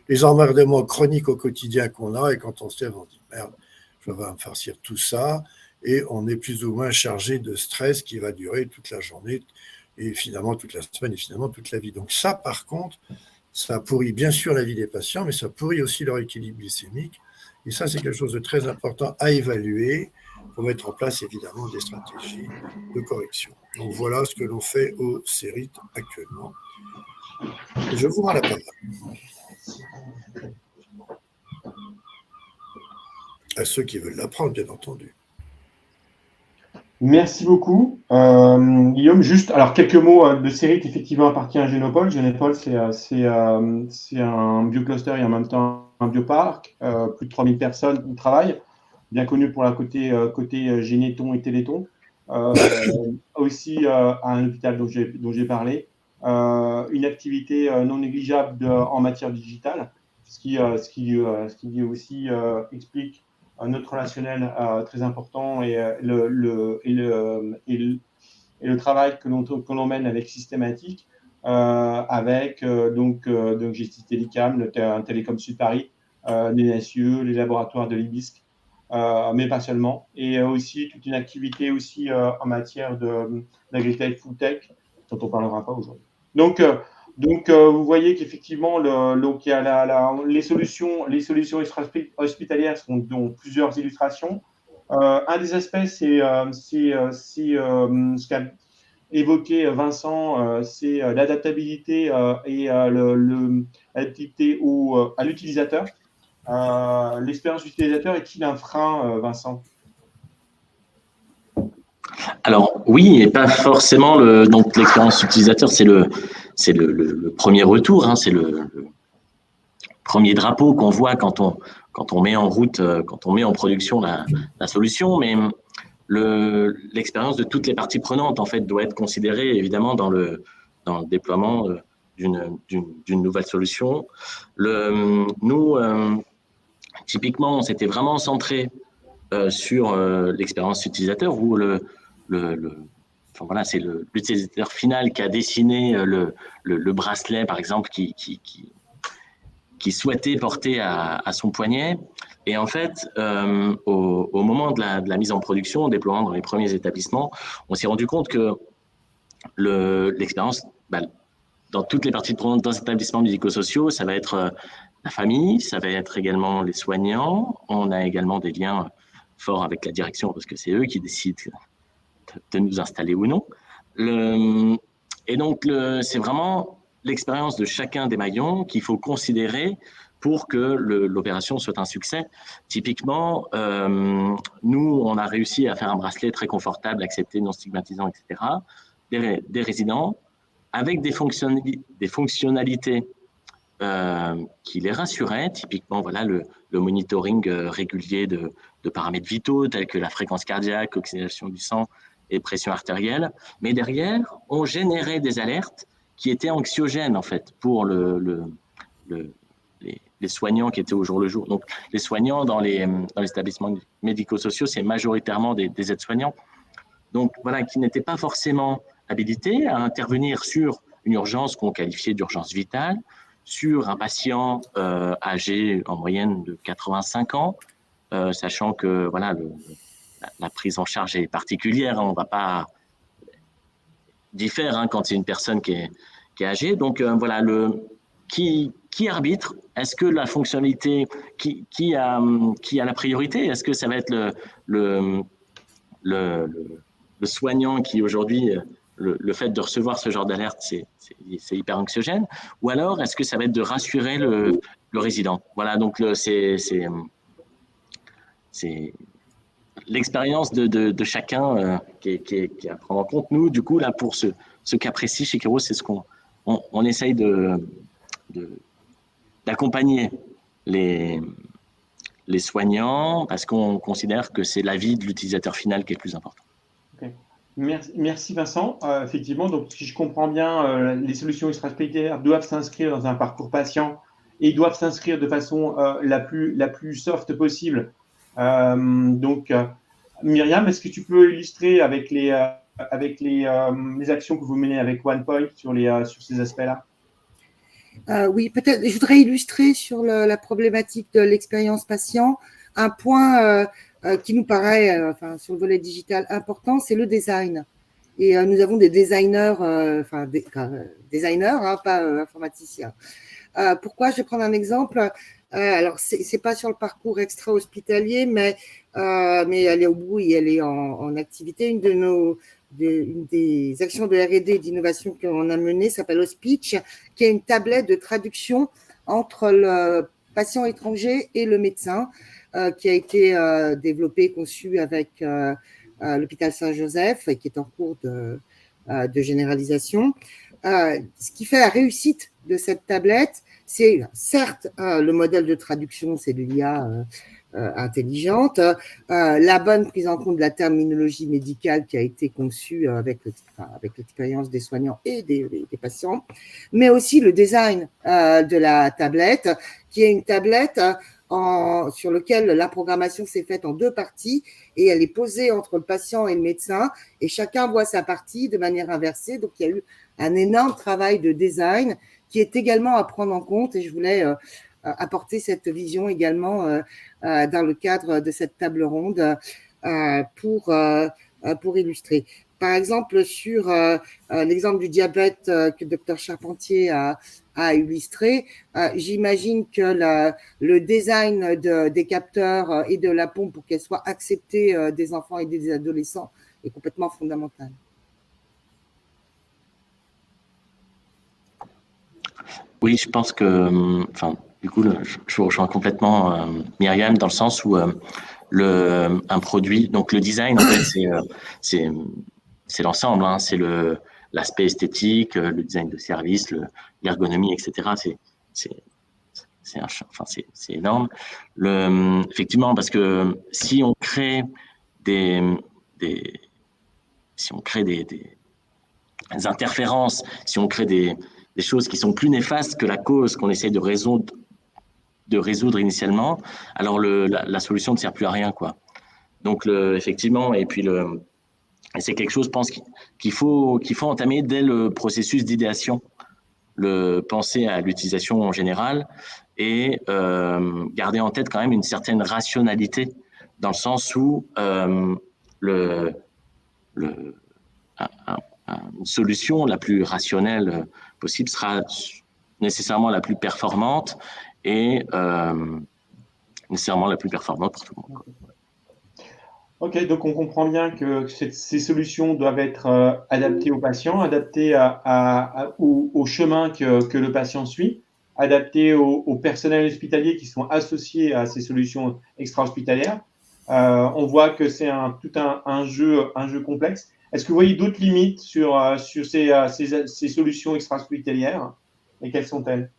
les emmerdements chroniques au quotidien qu'on a, et quand on se lève, on dit merde, je vais me farcir tout ça, et on est plus ou moins chargé de stress qui va durer toute la journée, et finalement toute la semaine, et finalement toute la vie. Donc ça, par contre, ça pourrit bien sûr la vie des patients, mais ça pourrit aussi leur équilibre glycémique. Et ça, c'est quelque chose de très important à évaluer pour mettre en place, évidemment, des stratégies de correction. Donc, voilà ce que l'on fait au CERIT actuellement. Et je vous rends la parole. À ceux qui veulent l'apprendre, bien entendu. Merci beaucoup, Guillaume. Juste, alors quelques mots de CERIT, effectivement, appartient à Génopole. Génopole, c'est un biocluster et en même temps un bioparc. Plus de 3000 personnes y travaillent. bien connu pour la côté Généton et Téléthon. Aussi à un hôpital dont j'ai parlé. Une activité non négligeable en matière digitale, ce qui aussi explique notre relationnel très important et le travail que l'on mène avec Systématique, avec donc Gestis Télécom, le Télécom Sud Paris, les NSUE, les laboratoires de l'IBISC, mais pas seulement, et aussi toute une activité aussi en matière d'agritech, foodtech, dont on ne parlera pas aujourd'hui. Donc, vous voyez qu'effectivement, il y a les solutions hospitalières sont dans plusieurs illustrations. Un des aspects, c'est ce qu'a évoqué Vincent, c'est l'adaptabilité et l'adaptabilité à l'utilisateur. L'expérience utilisateur est-il un frein, Vincent? Alors oui, et pas forcément donc l'expérience utilisateur, c'est le premier retour, hein, c'est le premier drapeau qu'on voit quand on met en route, quand on met en production la solution, mais l'expérience de toutes les parties prenantes en fait doit être considérée évidemment dans le déploiement d'une nouvelle solution. Nous, typiquement, on s'était vraiment centré sur l'expérience utilisateur où enfin, voilà, c'est l'utilisateur final qui a dessiné le bracelet, par exemple, qui souhaitait porter à son poignet. Et en fait, au moment de la mise en production, en déploiement dans les premiers établissements, on s'est rendu compte que l'expérience, dans toutes les parties prenantes dans les établissements médico-sociaux, ça va être la famille, ça va être également les soignants. On a également des liens forts avec la direction parce que c'est eux qui décident de nous installer ou non. Et donc, c'est vraiment l'expérience de chacun des maillons qu'il faut considérer pour que l'opération soit un succès. Typiquement, nous, on a réussi à faire un bracelet très confortable, accepté, non stigmatisant, etc. Des résidents avec des fonctionnalités qui les rassuraient. Typiquement, voilà, le monitoring régulier de paramètres vitaux tels que la fréquence cardiaque, oxygénation du sang et pression artérielle. Mais derrière, on générait des alertes qui étaient anxiogènes, en fait, pour les soignants qui étaient au jour le jour. Donc, les soignants dans les établissements médico-sociaux, c'est majoritairement des aides-soignants. Donc, voilà, qui n'étaient pas forcément habilités à intervenir sur une urgence qu'on qualifiait d'urgence vitale, sur un patient âgé en moyenne de 85 ans, sachant que voilà, la prise en charge est particulière, hein, on ne va pas diffère quand c'est une personne qui est âgée. Donc voilà, qui arbitre? Est-ce que la fonctionnalité, qui a la priorité? Est-ce que ça va être le soignant qui aujourd'hui, le fait de recevoir ce genre d'alerte, c'est hyper anxiogène? Ou alors est-ce que ça va être de rassurer le résident? Voilà, donc c'est l'expérience de chacun qui est à prendre en compte. Nous, du coup, là, pour ce cas précis chez Keros, c'est ce qu'on essaye d'accompagner les soignants parce qu'on considère que c'est l'avis de l'utilisateur final qui est le plus important. Okay. Merci Vincent. Effectivement, donc si je comprends bien, les solutions extra-hospitalières doivent s'inscrire dans un parcours patient et doivent s'inscrire de façon la plus soft possible. Donc, Myriam, est-ce que tu peux illustrer avec les actions que vous menez avec OnePoint sur ces aspects-là? Oui, peut-être. Je voudrais illustrer sur la problématique de l'expérience patient un point qui nous paraît, sur le volet digital important, c'est le design. Et nous avons des designers, pas informaticiens. Pourquoi? Je vais prendre un exemple. Alors, c'est pas sur le parcours extra-hospitalier, mais elle est au bout et elle est en activité. Une des actions de R&D et d'innovation qu'on a menées s'appelle Hospitch, qui est une tablette de traduction entre le patient étranger et le médecin, qui a été développée et conçue avec l'hôpital Saint-Joseph et qui est en cours de généralisation. Ce qui fait la réussite de cette tablette, c'est certes le modèle de traduction, c'est de l'IA intelligente, la bonne prise en compte de la terminologie médicale qui a été conçue avec l'expérience des soignants et des patients, mais aussi le design de la tablette, qui est une tablette sur laquelle la programmation s'est faite en 2 parties et elle est posée entre le patient et le médecin et chacun voit sa partie de manière inversée. Donc, il y a eu un énorme travail de design qui est également à prendre en compte et je voulais apporter cette vision également dans le cadre de cette table ronde pour illustrer. Par exemple, sur l'exemple du diabète que le Dr Charpentier a illustré, j'imagine que le design des capteurs et de la pompe pour qu'elle soit acceptée des enfants et des adolescents est complètement fondamental. Oui, je pense que, enfin, du coup, je vous rejoins complètement, Myriam, dans le sens où un produit, donc le design, en fait, c'est l'ensemble, hein, c'est l'aspect esthétique, le design de service, l'ergonomie, etc. C'est énorme. Effectivement, parce que si on crée des interférences, si on crée des choses qui sont plus néfastes que la cause qu'on essaie de résoudre initialement, alors la solution ne sert plus à rien, quoi. Donc effectivement, et puis c'est quelque chose, je pense, qu'il faut entamer dès le processus d'idéation, penser à l'utilisation en général et garder en tête quand même une certaine rationalité, dans le sens où une solution la plus rationnelle possible sera nécessairement la plus performante et nécessairement la plus performante pour tout le monde. Ok, donc on comprend bien que ces solutions doivent être adaptées aux patients, adaptées au chemin que le patient suit, adaptées au personnel hospitalier qui sont associés à ces solutions extra-hospitalières. On voit que c'est tout un jeu complexe. Est-ce que vous voyez d'autres limites sur ces solutions extra-hospitalières et quelles sont-elles?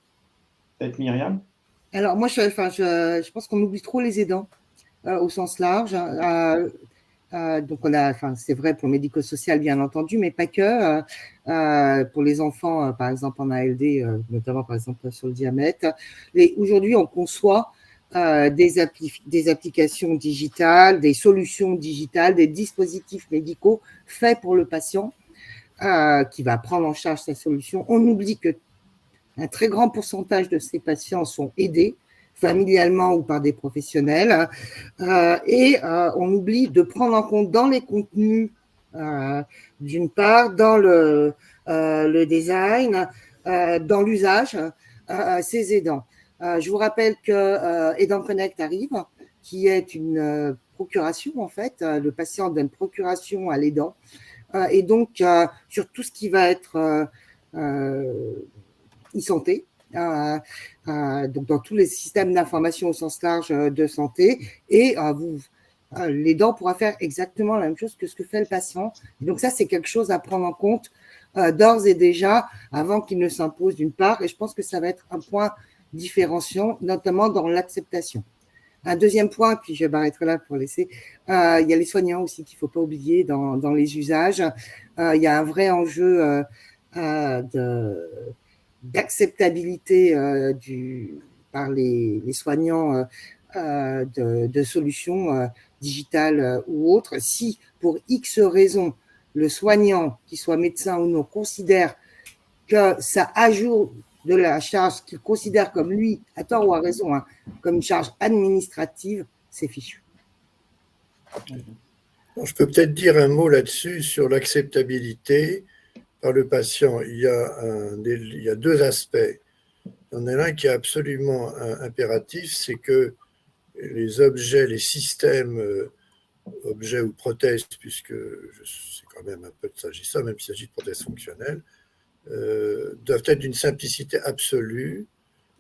Peut-être Myriam? Alors moi, je pense qu'on oublie trop les aidants. Au sens large. Donc c'est vrai pour le médico-social bien entendu, mais pas que. Pour les enfants, par exemple en ALD, notamment par exemple sur le diabète. Aujourd'hui, on conçoit des applications digitales, des solutions digitales, des dispositifs médicaux faits pour le patient qui va prendre en charge sa solution. On oublie que un très grand pourcentage de ces patients sont aidés familialement ou par des professionnels, et on oublie de prendre en compte dans les contenus, d'une part, dans le design, dans l'usage, ces aidants. Je vous rappelle que Aidant Connect arrive, qui est une procuration, en fait. Le patient donne procuration à l'aidant, et donc sur tout ce qui va être e-santé, donc dans tous les systèmes d'information au sens large de santé, et l'aidant pourra faire exactement la même chose que ce que fait le patient. Et donc ça, c'est quelque chose à prendre en compte d'ores et déjà avant qu'il ne s'impose d'une part, et je pense que ça va être un point différenciant, notamment dans l'acceptation. Un deuxième point, puis je m'arrêterai là pour laisser, il y a les soignants aussi qu'il ne faut pas oublier dans les usages. Il y a un vrai enjeu d'acceptabilité par les soignants de solutions digitales ou autres. Si, pour X raisons, le soignant, qu'il soit médecin ou non, considère que ça ajoute de la charge qu'il considère comme lui, à tort ou à raison, comme une charge administrative, c'est fichu. Je peux peut-être dire un mot là-dessus sur l'acceptabilité par le patient. Il y a 2 aspects. Il y en a un qui est absolument impératif, c'est que les objets, les systèmes, objets ou prothèses, puisque c'est quand même un peu de ça, même s'il s'agit de prothèses fonctionnelles, doivent être d'une simplicité absolue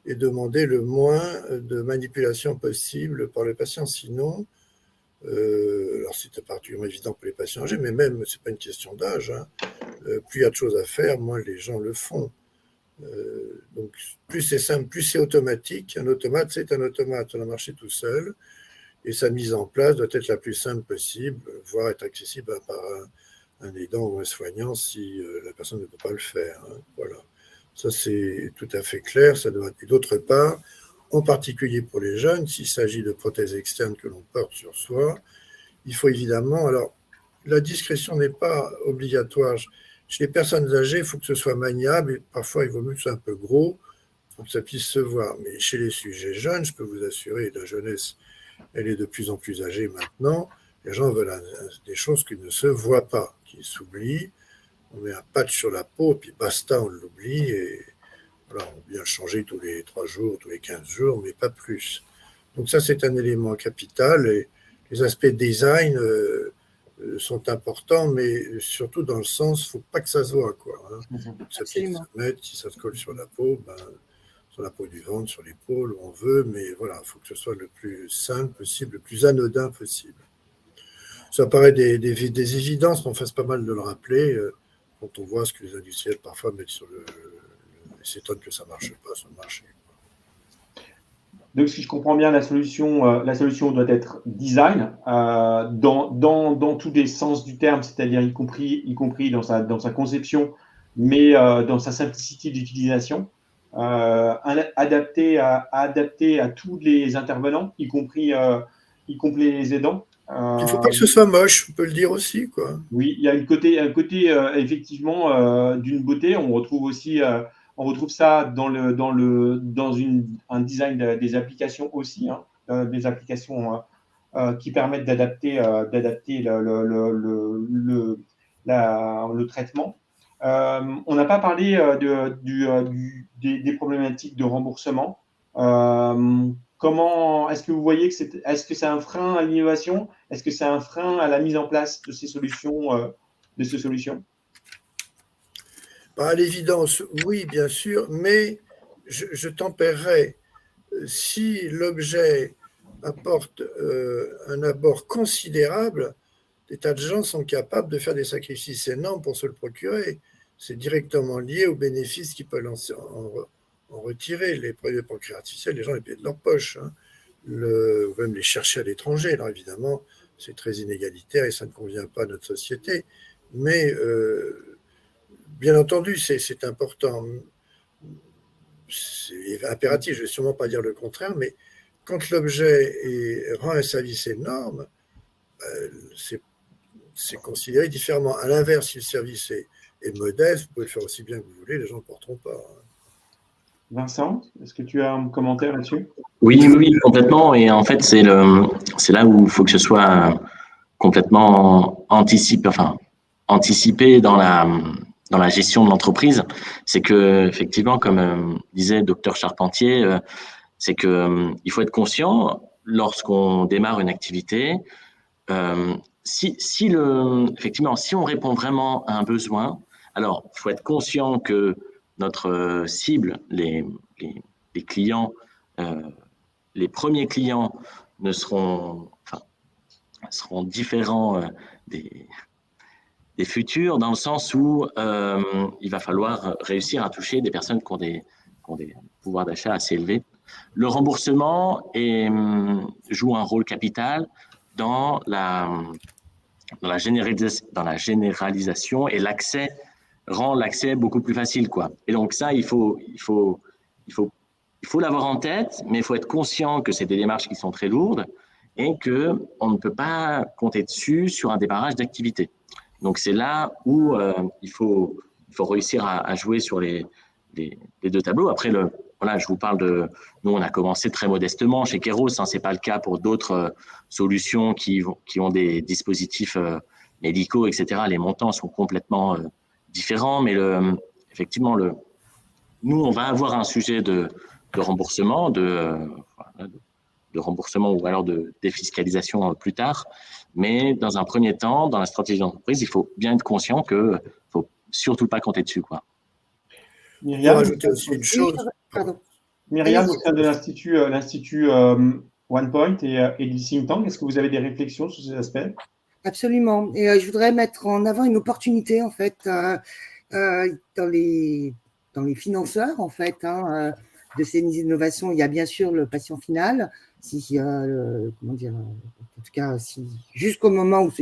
et demander le moins de manipulation possible par le patient. Sinon, alors c'est particulièrement évident pour les patients âgés, mais même, ce n'est pas une question d'âge, plus il y a de choses à faire, moins les gens le font. Donc, plus c'est simple, plus c'est automatique. Un automate, c'est un automate, on a marché tout seul. et sa mise en place doit être la plus simple possible, voire être accessible par un aidant ou un soignant si la personne ne peut pas le faire. Hein. Voilà. Ça, c'est tout à fait clair. Ça doit... Et d'autre part, en particulier pour les jeunes, s'il s'agit de prothèses externes que l'on porte sur soi, il faut évidemment... Alors, la discrétion n'est pas obligatoire. Chez les personnes âgées, il faut que ce soit maniable. Et parfois, il vaut mieux que ce soit un peu gros pour que ça puisse se voir. Mais chez les sujets jeunes, je peux vous assurer, la jeunesse, elle est de plus en plus âgée maintenant. Les gens veulent des choses qui ne se voient pas, qui s'oublient. On met un patch sur la peau, puis basta, on l'oublie. Et voilà, on vient le changer tous les 3 jours, tous les 15 jours, mais pas plus. Donc ça, c'est un élément capital. Et les aspects design sont importants, mais surtout dans le sens, il ne faut pas que ça se voit. Quoi, hein. Ça puisse se mettre, si ça se colle sur la peau, sur la peau du ventre, sur l'épaule, où on veut, mais voilà, il faut que ce soit le plus simple possible, le plus anodin possible. Ça paraît des évidences, mais on fait pas mal de le rappeler quand on voit ce que les industriels parfois mettent sur le s'étonnent que ça ne marche pas sur le marché. Donc, si je comprends bien, la solution doit être design dans tous les sens du terme, c'est-à-dire y compris dans sa conception, mais dans sa simplicité d'utilisation, adapté à tous les intervenants, y compris les aidants. Il ne faut pas que ce soit moche, on peut le dire aussi, quoi. Oui, il y a un côté effectivement d'une beauté. On retrouve ça dans un design des applications aussi, hein, des applications qui permettent d'adapter le traitement. On n'a pas parlé des problématiques de remboursement. Est-ce que vous voyez que c'est un frein à l'innovation? Est-ce que c'est un frein à la mise en place de ces solutions? À l'évidence, oui, bien sûr, mais je tempérerai. Si l'objet apporte un abord considérable, des tas de gens sont capables de faire des sacrifices énormes pour se le procurer. C'est directement lié aux bénéfices qu'ils peuvent en retirer. Les produits pancréas artificiels, les gens les payent de leur poche. Hein. Ou même les chercher à l'étranger. Alors évidemment, c'est très inégalitaire et ça ne convient pas à notre société. Mais bien entendu, c'est important. C'est impératif, je ne vais sûrement pas dire le contraire, mais quand l'objet rend un service énorme, c'est considéré différemment. À l'inverse, si le service est modeste, vous pouvez le faire aussi bien que vous voulez, les gens ne le porteront pas. Vincent, est-ce que tu as un commentaire là-dessus? Oui, complètement. Et en fait, c'est là où il faut que ce soit complètement anticipé dans la gestion de l'entreprise. C'est que, effectivement, comme disait Dr Charpentier, c'est que il faut être conscient lorsqu'on démarre une activité. Effectivement, si on répond vraiment à un besoin, alors il faut être conscient que notre cible, les clients, les premiers clients seront différents des futurs, dans le sens où il va falloir réussir à toucher des personnes qui ont des pouvoirs d'achat assez élevés. Le remboursement joue un rôle capital dans la généralisation, et rend l'accès beaucoup plus facile, quoi. Et donc ça, il faut l'avoir en tête, mais il faut être conscient que c'est des démarches qui sont très lourdes et qu'on ne peut pas compter dessus sur un démarrage d'activité. Donc c'est là où il faut réussir à jouer sur les deux tableaux. Après, voilà, je vous parle nous, on a commencé très modestement chez Keros, hein, c'est pas le cas pour d'autres solutions qui ont des dispositifs médicaux, etc. Les montants sont complètement différents, mais effectivement, nous, on va avoir un sujet de remboursement, de remboursement ou alors de défiscalisation plus tard. Mais dans un premier temps, dans la stratégie d'entreprise, il faut bien être conscient qu'il ne faut surtout pas compter dessus, quoi. Myriam, rajouter aussi une chose. Myriam, au sein de l'Institut OnePoint et du think tank, est-ce que vous avez des réflexions sur ces aspects? Absolument. Et je voudrais mettre en avant une opportunité, en fait, dans les financeurs, en fait, hein, ces innovations, il y a bien sûr le patient final, comment dire, en tout cas, jusqu'au moment où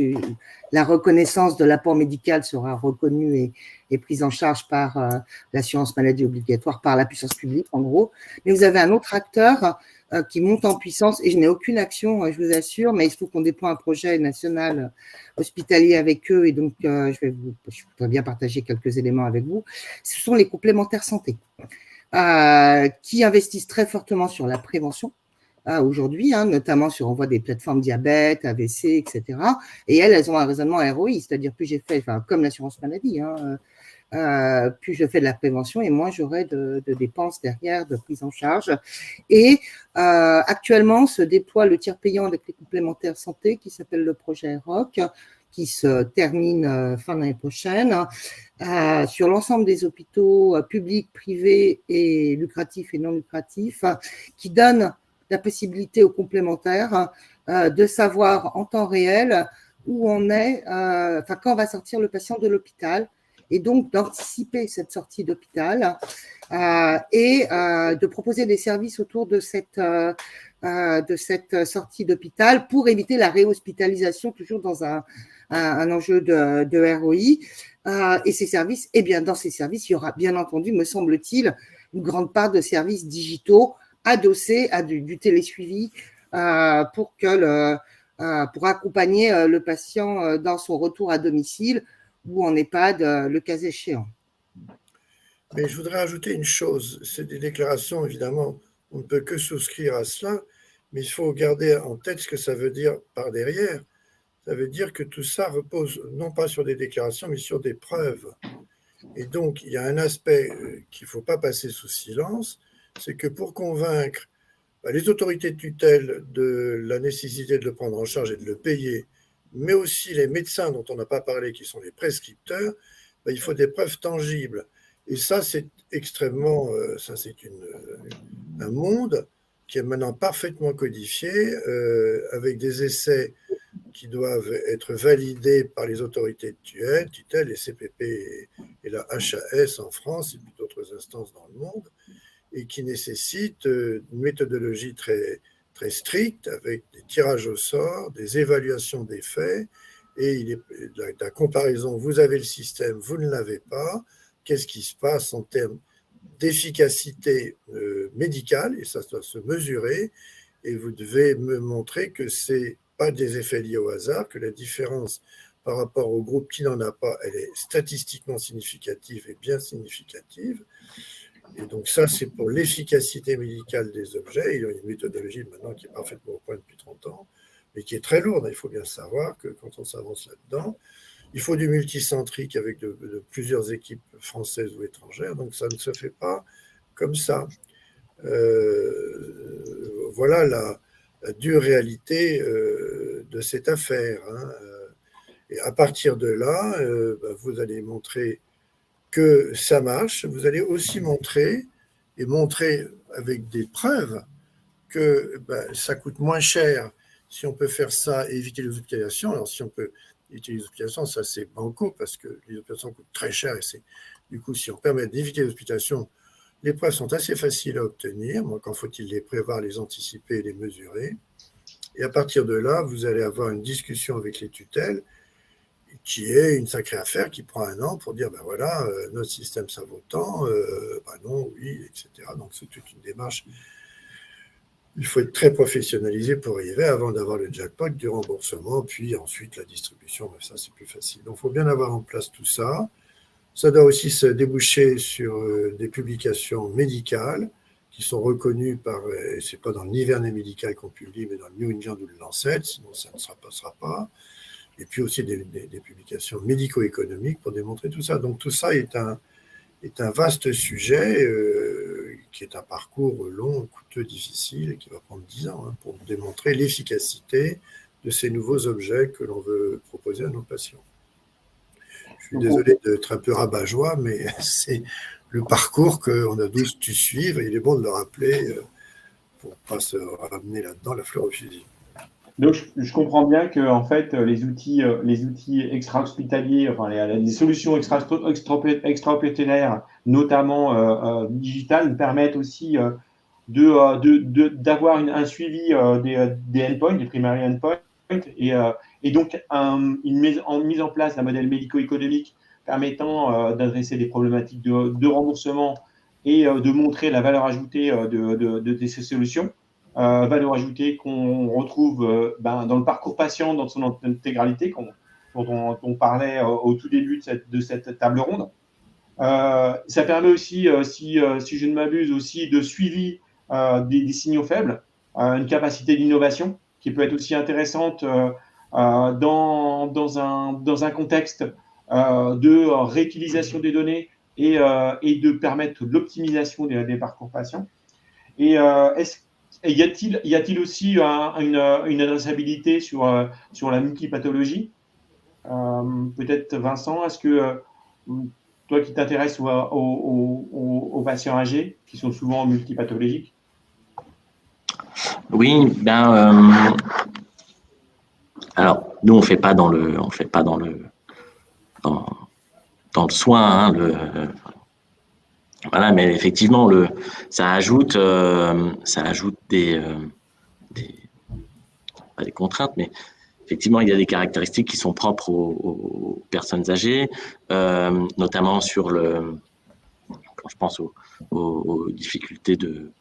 la reconnaissance de l'apport médical sera reconnue et prise en charge par l'assurance maladie obligatoire, par la puissance publique, en gros. Mais vous avez un autre acteur qui monte en puissance, et je n'ai aucune action, je vous assure, mais il se trouve qu'on déploie un projet national hospitalier avec eux, et donc je voudrais bien partager quelques éléments avec vous. Ce sont les complémentaires santé, qui investissent très fortement sur la prévention, aujourd'hui, notamment on voit des plateformes diabète, AVC, etc. Et elles ont un raisonnement ROI, c'est-à-dire plus j'ai fait, comme l'assurance maladie, plus je fais de la prévention et moins j'aurai de dépenses derrière, de prise en charge. Et actuellement se déploie le tiers payant avec les complémentaires santé qui s'appelle le projet ROC, qui se termine fin d'année prochaine, sur l'ensemble des hôpitaux publics, privés et lucratifs et non lucratifs, qui donne la possibilité aux complémentaires de savoir en temps réel où on est, quand va sortir le patient de l'hôpital, et donc d'anticiper cette sortie d'hôpital et de proposer des services autour de cette sortie d'hôpital pour éviter la réhospitalisation, toujours dans un enjeu de ROI. Et ces services, dans ces services, il y aura bien entendu, me semble-t-il, une grande part de services digitaux adossés à du télésuivi pour accompagner le patient dans son retour à domicile ou en EHPAD, le cas échéant. Mais je voudrais ajouter une chose, c'est des déclarations, évidemment, on ne peut que souscrire à cela, mais il faut garder en tête ce que ça veut dire par derrière. Ça veut dire que tout ça repose non pas sur des déclarations, mais sur des preuves. Et donc, il y a un aspect qu'il ne faut pas passer sous silence, c'est que pour convaincre les autorités de tutelle de la nécessité de le prendre en charge et de le payer, mais aussi les médecins dont on n'a pas parlé, qui sont les prescripteurs, il faut des preuves tangibles. Et ça, c'est extrêmement, c'est un monde qui est maintenant parfaitement codifié, avec des essais qui doivent être validés par les autorités de tutelle, les CPP et la HAS en France, et puis d'autres instances dans le monde, et qui nécessitent une méthodologie très, très stricte, avec des tirages au sort, des évaluations des faits, et la comparaison, vous avez le système, vous ne l'avez pas, qu'est-ce qui se passe en termes d'efficacité médicale, et ça doit se mesurer, et vous devez me montrer que ce n'est pas des effets liés au hasard, que la différence par rapport au groupe qui n'en a pas, elle est statistiquement significative et bien significative. Et donc ça, c'est pour l'efficacité médicale des objets. Il y a une méthodologie maintenant qui est parfaitement au point depuis 30 ans, mais qui est très lourde. Il faut bien savoir que quand on s'avance là-dedans, il faut du multicentrique avec de plusieurs équipes françaises ou étrangères, donc ça ne se fait pas comme ça. Voilà la dure réalité de cette affaire. Et à partir de là, vous allez montrer que ça marche. Vous allez aussi montrer avec des preuves que ça coûte moins cher si on peut faire ça et éviter les hospitalisations. Alors si on peut éviter les hospitalisations, ça c'est banco parce que les hospitalisations coûtent très cher et du coup si on permet d'éviter les hospitalisations, les preuves sont assez faciles à obtenir. Donc quand faut-il les prévoir, les anticiper et les mesurer. Et à partir de là, vous allez avoir une discussion avec les tutelles qui est une sacrée affaire qui prend 1 an pour dire voilà, notre système ça vaut tant, non, oui, etc. Donc c'est toute une démarche. Il faut être très professionnalisé pour arriver avant d'avoir le jackpot du remboursement, puis ensuite la distribution, ça c'est plus facile. Donc il faut bien avoir en place tout ça. Ça doit aussi se déboucher sur des publications médicales qui sont reconnues par, c'est pas dans le Nivernais médical qu'on publie, mais dans le New England ou le Lancet, sinon ça ne passera pas. Et puis aussi des publications médico-économiques pour démontrer tout ça. Donc tout ça est un vaste sujet qui est un parcours long, coûteux, difficile et qui va prendre 10 ans pour démontrer l'efficacité de ces nouveaux objets que l'on veut proposer à nos patients. Je suis désolé d'être un peu rabat-joie, mais c'est le parcours qu'on a tous dû suivre et il est bon de le rappeler pour ne pas se ramener là-dedans la fleur au fusil. Donc, je comprends bien que en fait, les outils extra-hospitaliers, enfin les solutions extra-hospitalières, notamment digitales, permettent aussi d'avoir un suivi des endpoints, des primary endpoints, et donc une mise en place d'un modèle médico-économique permettant d'adresser des problématiques de remboursement et de montrer la valeur ajoutée de ces solutions. Valeur ajoutée qu'on retrouve dans le parcours patient dans son intégralité, dont on parlait au tout début de cette table ronde. Ça permet aussi, si je ne m'abuse, aussi de suivi des signaux faibles, une capacité d'innovation qui peut être aussi intéressante dans un contexte de réutilisation des données et de permettre l'optimisation des parcours patients. Et y a-t-il aussi une adressabilité sur la multipathologie? Peut-être Vincent, est-ce que toi qui t'intéresses aux patients âgés qui sont souvent multipathologiques? Oui, alors nous on fait pas dans le soin, hein, voilà, mais effectivement ça ajoute pas des contraintes, mais effectivement, il y a des caractéristiques qui sont propres aux personnes âgées, notamment quand je pense aux difficultés de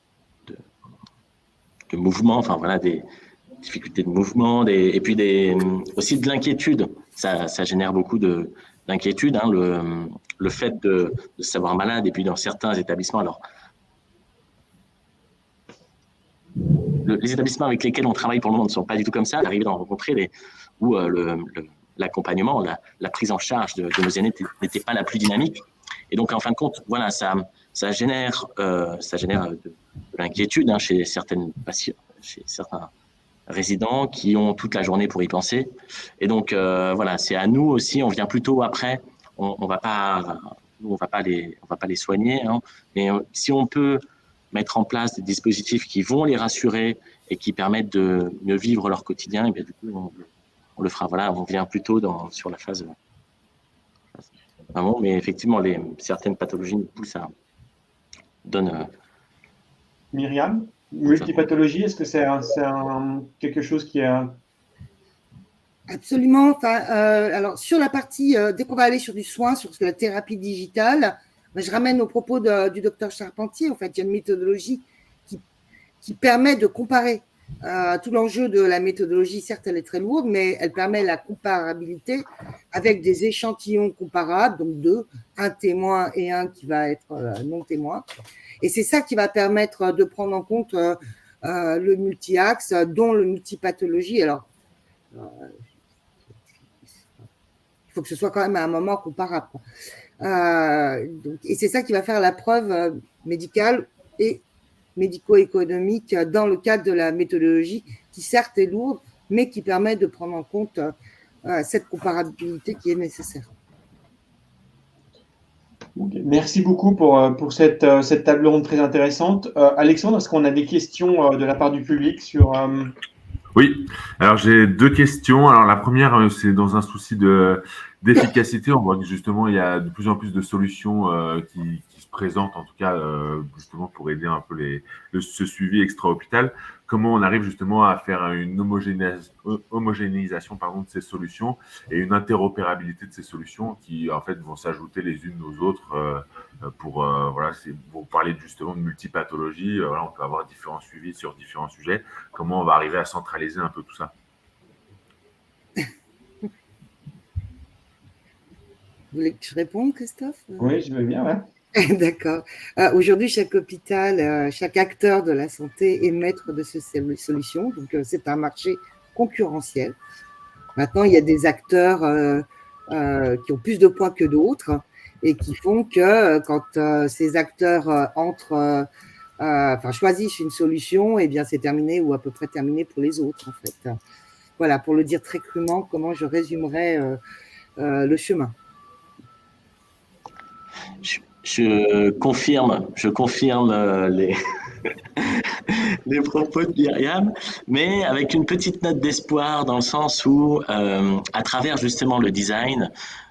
mouvement, enfin voilà, des difficultés de mouvement, et puis aussi de l'inquiétude. Ça génère beaucoup d'inquiétude, hein, le fait de se savoir malade, et puis dans certains établissements, alors les établissements avec lesquels on travaille pour le moment ne sont pas du tout comme ça. D'arriver d'en rencontrer où l'accompagnement, la prise en charge de nos aînés n'était pas la plus dynamique. Et donc, en fin de compte, voilà, ça génère de l'inquiétude, hein, chez certains résidents qui ont toute la journée pour y penser. Et donc, voilà, c'est à nous aussi. On vient plutôt après. On va pas les soigner, hein, mais si on peut mettre en place des dispositifs qui vont les rassurer et qui permettent de mieux vivre leur quotidien, et bien du coup, on le fera. Voilà, on vient plutôt sur la phase vraiment, mais effectivement, certaines pathologies nous poussent à donner. Myriam, multipathologie, est-ce que c'est quelque chose qui est Absolument. Enfin, alors sur la partie, dès qu'on va aller sur du soin, sur la thérapie digitale, je ramène au propos du docteur Charpentier. En fait, il y a une méthodologie qui permet de comparer. Tout l'enjeu de la méthodologie, certes, elle est très lourde, mais elle permet la comparabilité avec des échantillons comparables, donc un témoin et un qui va être non témoin. Et c'est ça qui va permettre de prendre en compte le multi-axe, dont le multipathologie. Alors, il faut que ce soit quand même à un moment comparable. Et c'est ça qui va faire la preuve médicale et médico-économique dans le cadre de la méthodologie, qui certes est lourde, mais qui permet de prendre en compte cette comparabilité qui est nécessaire. Okay. Merci beaucoup pour cette table ronde très intéressante. Alexandre, est-ce qu'on a des questions de la part du public sur… Oui, alors j'ai deux questions. Alors la première, c'est dans un souci d'efficacité. On voit que justement, il y a de plus en plus de solutions qui se présentent, en tout cas, justement pour aider un peu ce suivi extra-hôpital. Comment on arrive justement à faire une homogénéisation de ces solutions et une interopérabilité de ces solutions qui, en fait, vont s'ajouter les unes aux autres voilà, vous parlez justement de multipathologie. Voilà, on peut avoir différents suivis sur différents sujets. Comment on va arriver à centraliser un peu tout ça? Vous voulez que je réponde, Christophe? Oui, je veux bien, ouais. D'accord. Aujourd'hui, chaque hôpital, chaque acteur de la santé est maître de ces solutions. Donc, c'est un marché concurrentiel. Maintenant, il y a des acteurs qui ont plus de poids que d'autres et qui font que quand ces acteurs choisissent une solution, eh bien, c'est terminé ou à peu près terminé pour les autres, en fait. Voilà, pour le dire très crûment, comment je résumerais le chemin. Je confirme les propos de Myriam, mais avec une petite note d'espoir dans le sens où, à travers justement le design,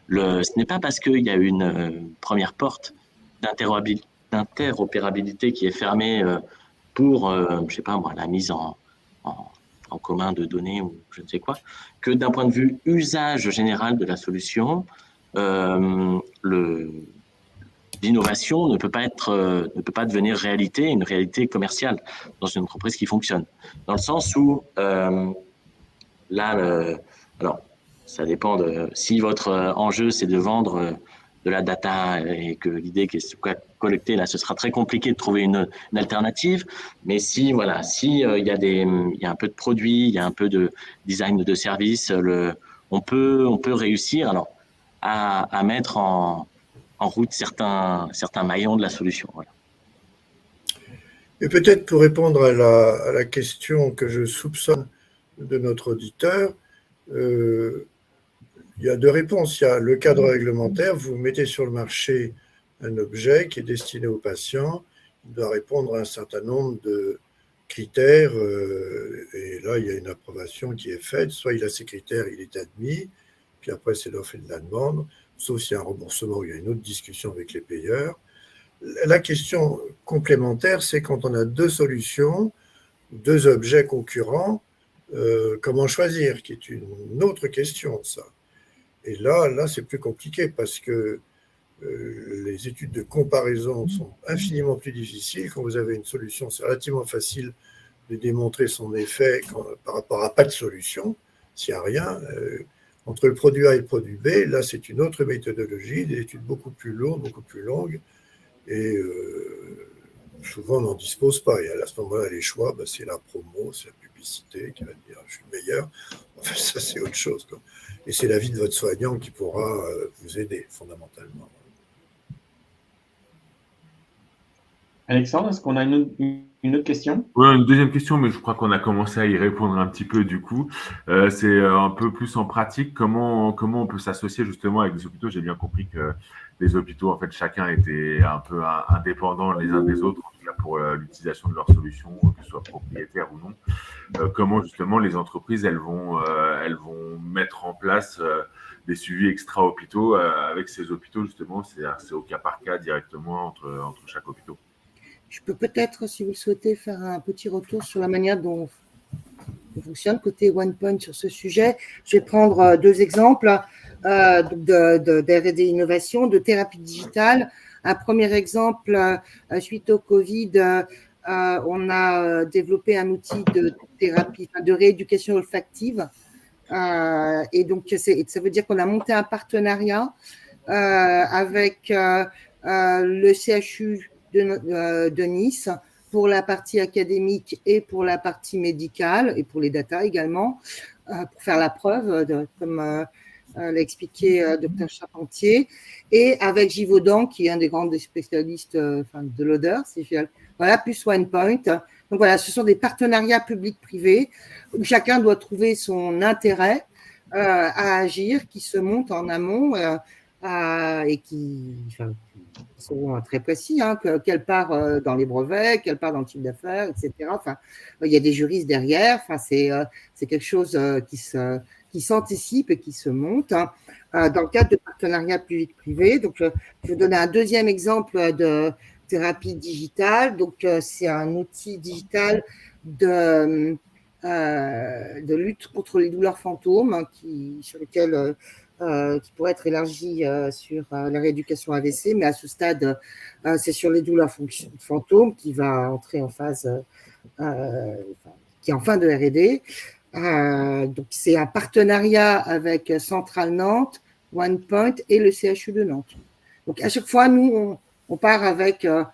ce n'est pas parce qu'il y a une première porte d'interopérabilité qui est fermée pour, je sais pas moi, la mise en commun de données ou je ne sais quoi, que d'un point de vue usage général de la solution, l'innovation ne peut pas devenir réalité, une réalité commerciale dans une entreprise qui fonctionne. Dans le sens où, alors, ça dépend de si votre enjeu c'est de vendre de la data et que l'idée est de collecter, là, ce sera très compliqué de trouver une alternative. Mais si, voilà, si il y a un peu de produit, il y a un peu de design de service, on peut réussir alors à mettre en route certains maillons de la solution. Voilà. Et peut-être pour répondre à la question que je soupçonne de notre auditeur, il y a deux réponses. Il y a le cadre réglementaire, vous mettez sur le marché un objet qui est destiné aux patients, il doit répondre à un certain nombre de critères, et là, il y a une approbation qui est faite, soit il a ces critères, il est admis, puis après, c'est l'offre et de la demande, sauf s'il y a un remboursement ou il y a une autre discussion avec les payeurs. La question complémentaire, c'est quand on a deux solutions, deux objets concurrents, comment choisir, qui est une autre question, ça. Et là, c'est plus compliqué parce que les études de comparaison sont infiniment plus difficiles. Quand vous avez une solution, c'est relativement facile de démontrer son effet par rapport à pas de solution, s'il n'y a rien. Entre le produit A et le produit B, là, c'est une autre méthodologie, des études beaucoup plus lourdes, beaucoup plus longues, et souvent, on n'en dispose pas. Et à ce moment-là, les choix, c'est la promo, c'est la publicité qui va dire « je suis le meilleur ». Enfin, ça, c'est autre chose, quoi. Et c'est l'avis de votre soignant qui pourra vous aider, fondamentalement. Alexandre, est-ce qu'on a une autre question? Oui, une deuxième question, mais je crois qu'on a commencé à y répondre un petit peu du coup. C'est un peu plus en pratique. Comment on peut s'associer justement avec des hôpitaux? J'ai bien compris que les hôpitaux, en fait, chacun était un peu indépendant les uns des autres, en tout cas pour l'utilisation de leurs solutions, que ce soit propriétaire ou non. Comment justement les entreprises, elles vont mettre en place des suivis extra-hôpitaux avec ces hôpitaux, justement, c'est au cas par cas directement entre chaque hôpital. Je peux peut-être, si vous le souhaitez, faire un petit retour sur la manière dont on fonctionne côté OnePoint sur ce sujet. Je vais prendre deux exemples d'R&D innovation, de thérapie digitale. Un premier exemple, suite au Covid, on a développé un outil de thérapie, de rééducation olfactive. Et donc, ça veut dire qu'on a monté un partenariat avec le CHU de Nice pour la partie académique et pour la partie médicale et pour les data également, pour faire la preuve, comme l'a expliqué Dr Charpentier, et avec Givaudan, qui est un des grands spécialistes de l'odeur, voilà, plus OnePoint. Donc voilà, ce sont des partenariats publics-privés où chacun doit trouver son intérêt à agir, qui se montent en amont et qui sont très précis, quelle part dans les brevets, quelle part dans le chiffre d'affaires, etc. Enfin, il y a des juristes derrière. Enfin, c'est quelque chose qui s'anticipe et qui se monte dans le cadre de partenariats public-privé. Donc, je vais vous donner un deuxième exemple de thérapie digitale. Donc, c'est un outil digital de lutte contre les douleurs fantômes sur lequel qui pourrait être élargi sur la rééducation AVC, mais à ce stade, c'est sur les douleurs fantômes qui va entrer en phase, qui est en fin de R&D. Donc, c'est un partenariat avec Centrale Nantes, OnePoint et le CHU de Nantes. Donc, à chaque fois, nous, on part avec un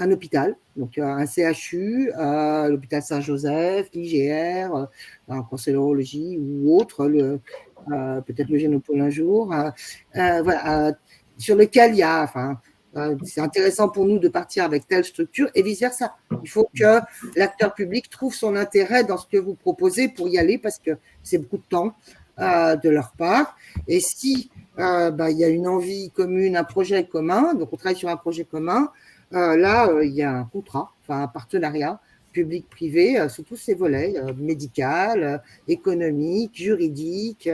hôpital, donc un CHU, l'hôpital Saint-Joseph, l'IGR, en cancérologie ou autre, peut-être le Génopôle un jour, voilà, sur lequel il y a, c'est intéressant pour nous de partir avec telle structure et vice-versa. Il faut que l'acteur public trouve son intérêt dans ce que vous proposez pour y aller parce que c'est beaucoup de temps de leur part. Et si il y a une envie commune, un projet commun, donc on travaille sur un projet commun, là, il y a un contrat, enfin un partenariat public-privé sur tous ces volets, médical, économique, juridique,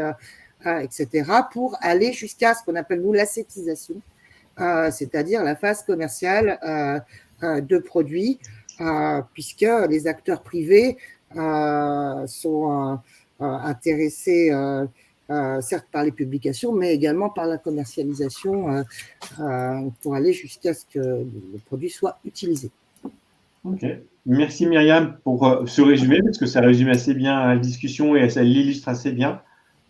etc., pour aller jusqu'à ce qu'on appelle, nous, l'ascétisation, c'est-à-dire la phase commerciale de produits, puisque les acteurs privés sont intéressés certes par les publications, mais également par la commercialisation pour aller jusqu'à ce que le produit soit utilisé. Ok. Merci Myriam pour ce résumé, parce que ça résume assez bien la discussion et ça l'illustre assez bien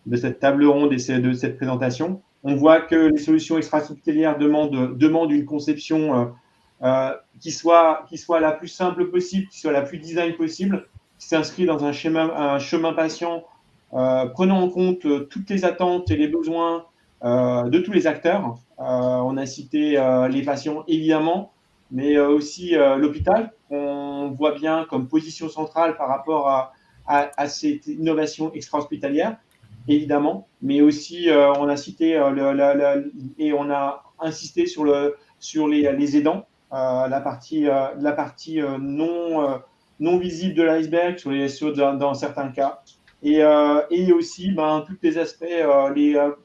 de cette table ronde et de cette présentation. On voit que les solutions extra-hospitalières demandent une conception qui soit la plus simple possible, qui soit la plus design possible, qui s'inscrit dans un chemin patient, prenant en compte toutes les attentes et les besoins de tous les acteurs. On a cité les patients, évidemment, mais aussi l'hôpital, qu'on voit bien comme position centrale par rapport à cette innovation extra-hospitalière, évidemment, mais aussi on a cité et on a insisté sur les aidants, la partie non visible de l'iceberg dans certains cas, et aussi tous les aspects,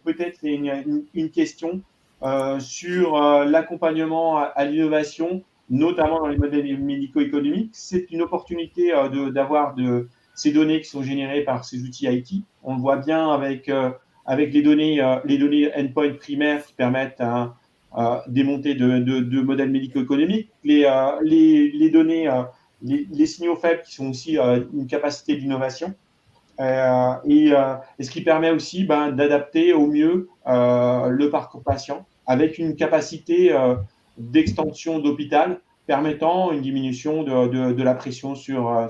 peut-être une question sur l'accompagnement à l'innovation, notamment dans les modèles médico-économiques. C'est une opportunité d'avoir ces données qui sont générées par ces outils IT. On le voit bien avec les données endpoint primaires qui permettent des montées de modèles médico-économiques, les données, les signaux faibles qui sont aussi une capacité d'innovation. Et ce qui permet aussi d'adapter au mieux le parcours patient avec une capacité d'extension d'hôpital permettant une diminution de la pression sur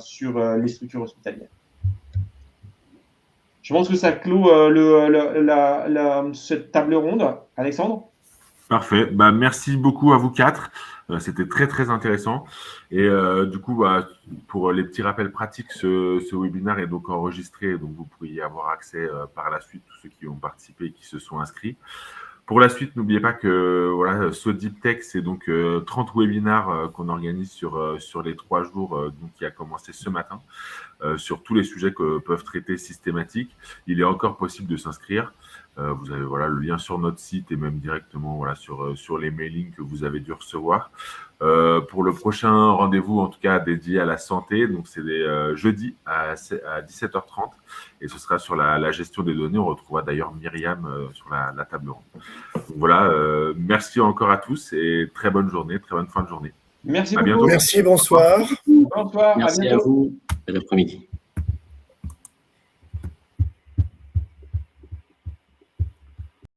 les structures hospitalières. Je pense que ça clôt cette table ronde. Alexandre ? Parfait. Merci beaucoup à vous quatre. C'était très, très intéressant. Et du coup, pour les petits rappels pratiques, ce webinaire est donc enregistré. Donc, vous pourriez y avoir accès par la suite, tous ceux qui ont participé et qui se sont inscrits. Pour la suite, n'oubliez pas que voilà, SoDeepTech, c'est donc 30 webinaires qu'on organise sur les 3 jours donc, qui a commencé ce matin, sur tous les sujets que peuvent traiter systématiques. Il est encore possible de s'inscrire. Vous avez le lien sur notre site et même directement sur les mailings que vous avez dû recevoir. Pour le prochain rendez-vous, en tout cas dédié à la santé, donc c'est jeudi à 17h30 et ce sera sur la gestion des données. On retrouvera d'ailleurs Myriam sur la table ronde. Donc voilà, merci encore à tous et très bonne journée, très bonne fin de journée. Merci à beaucoup. Bientôt. Merci, bonsoir. Bonsoir. Merci à vous. Bon après-midi.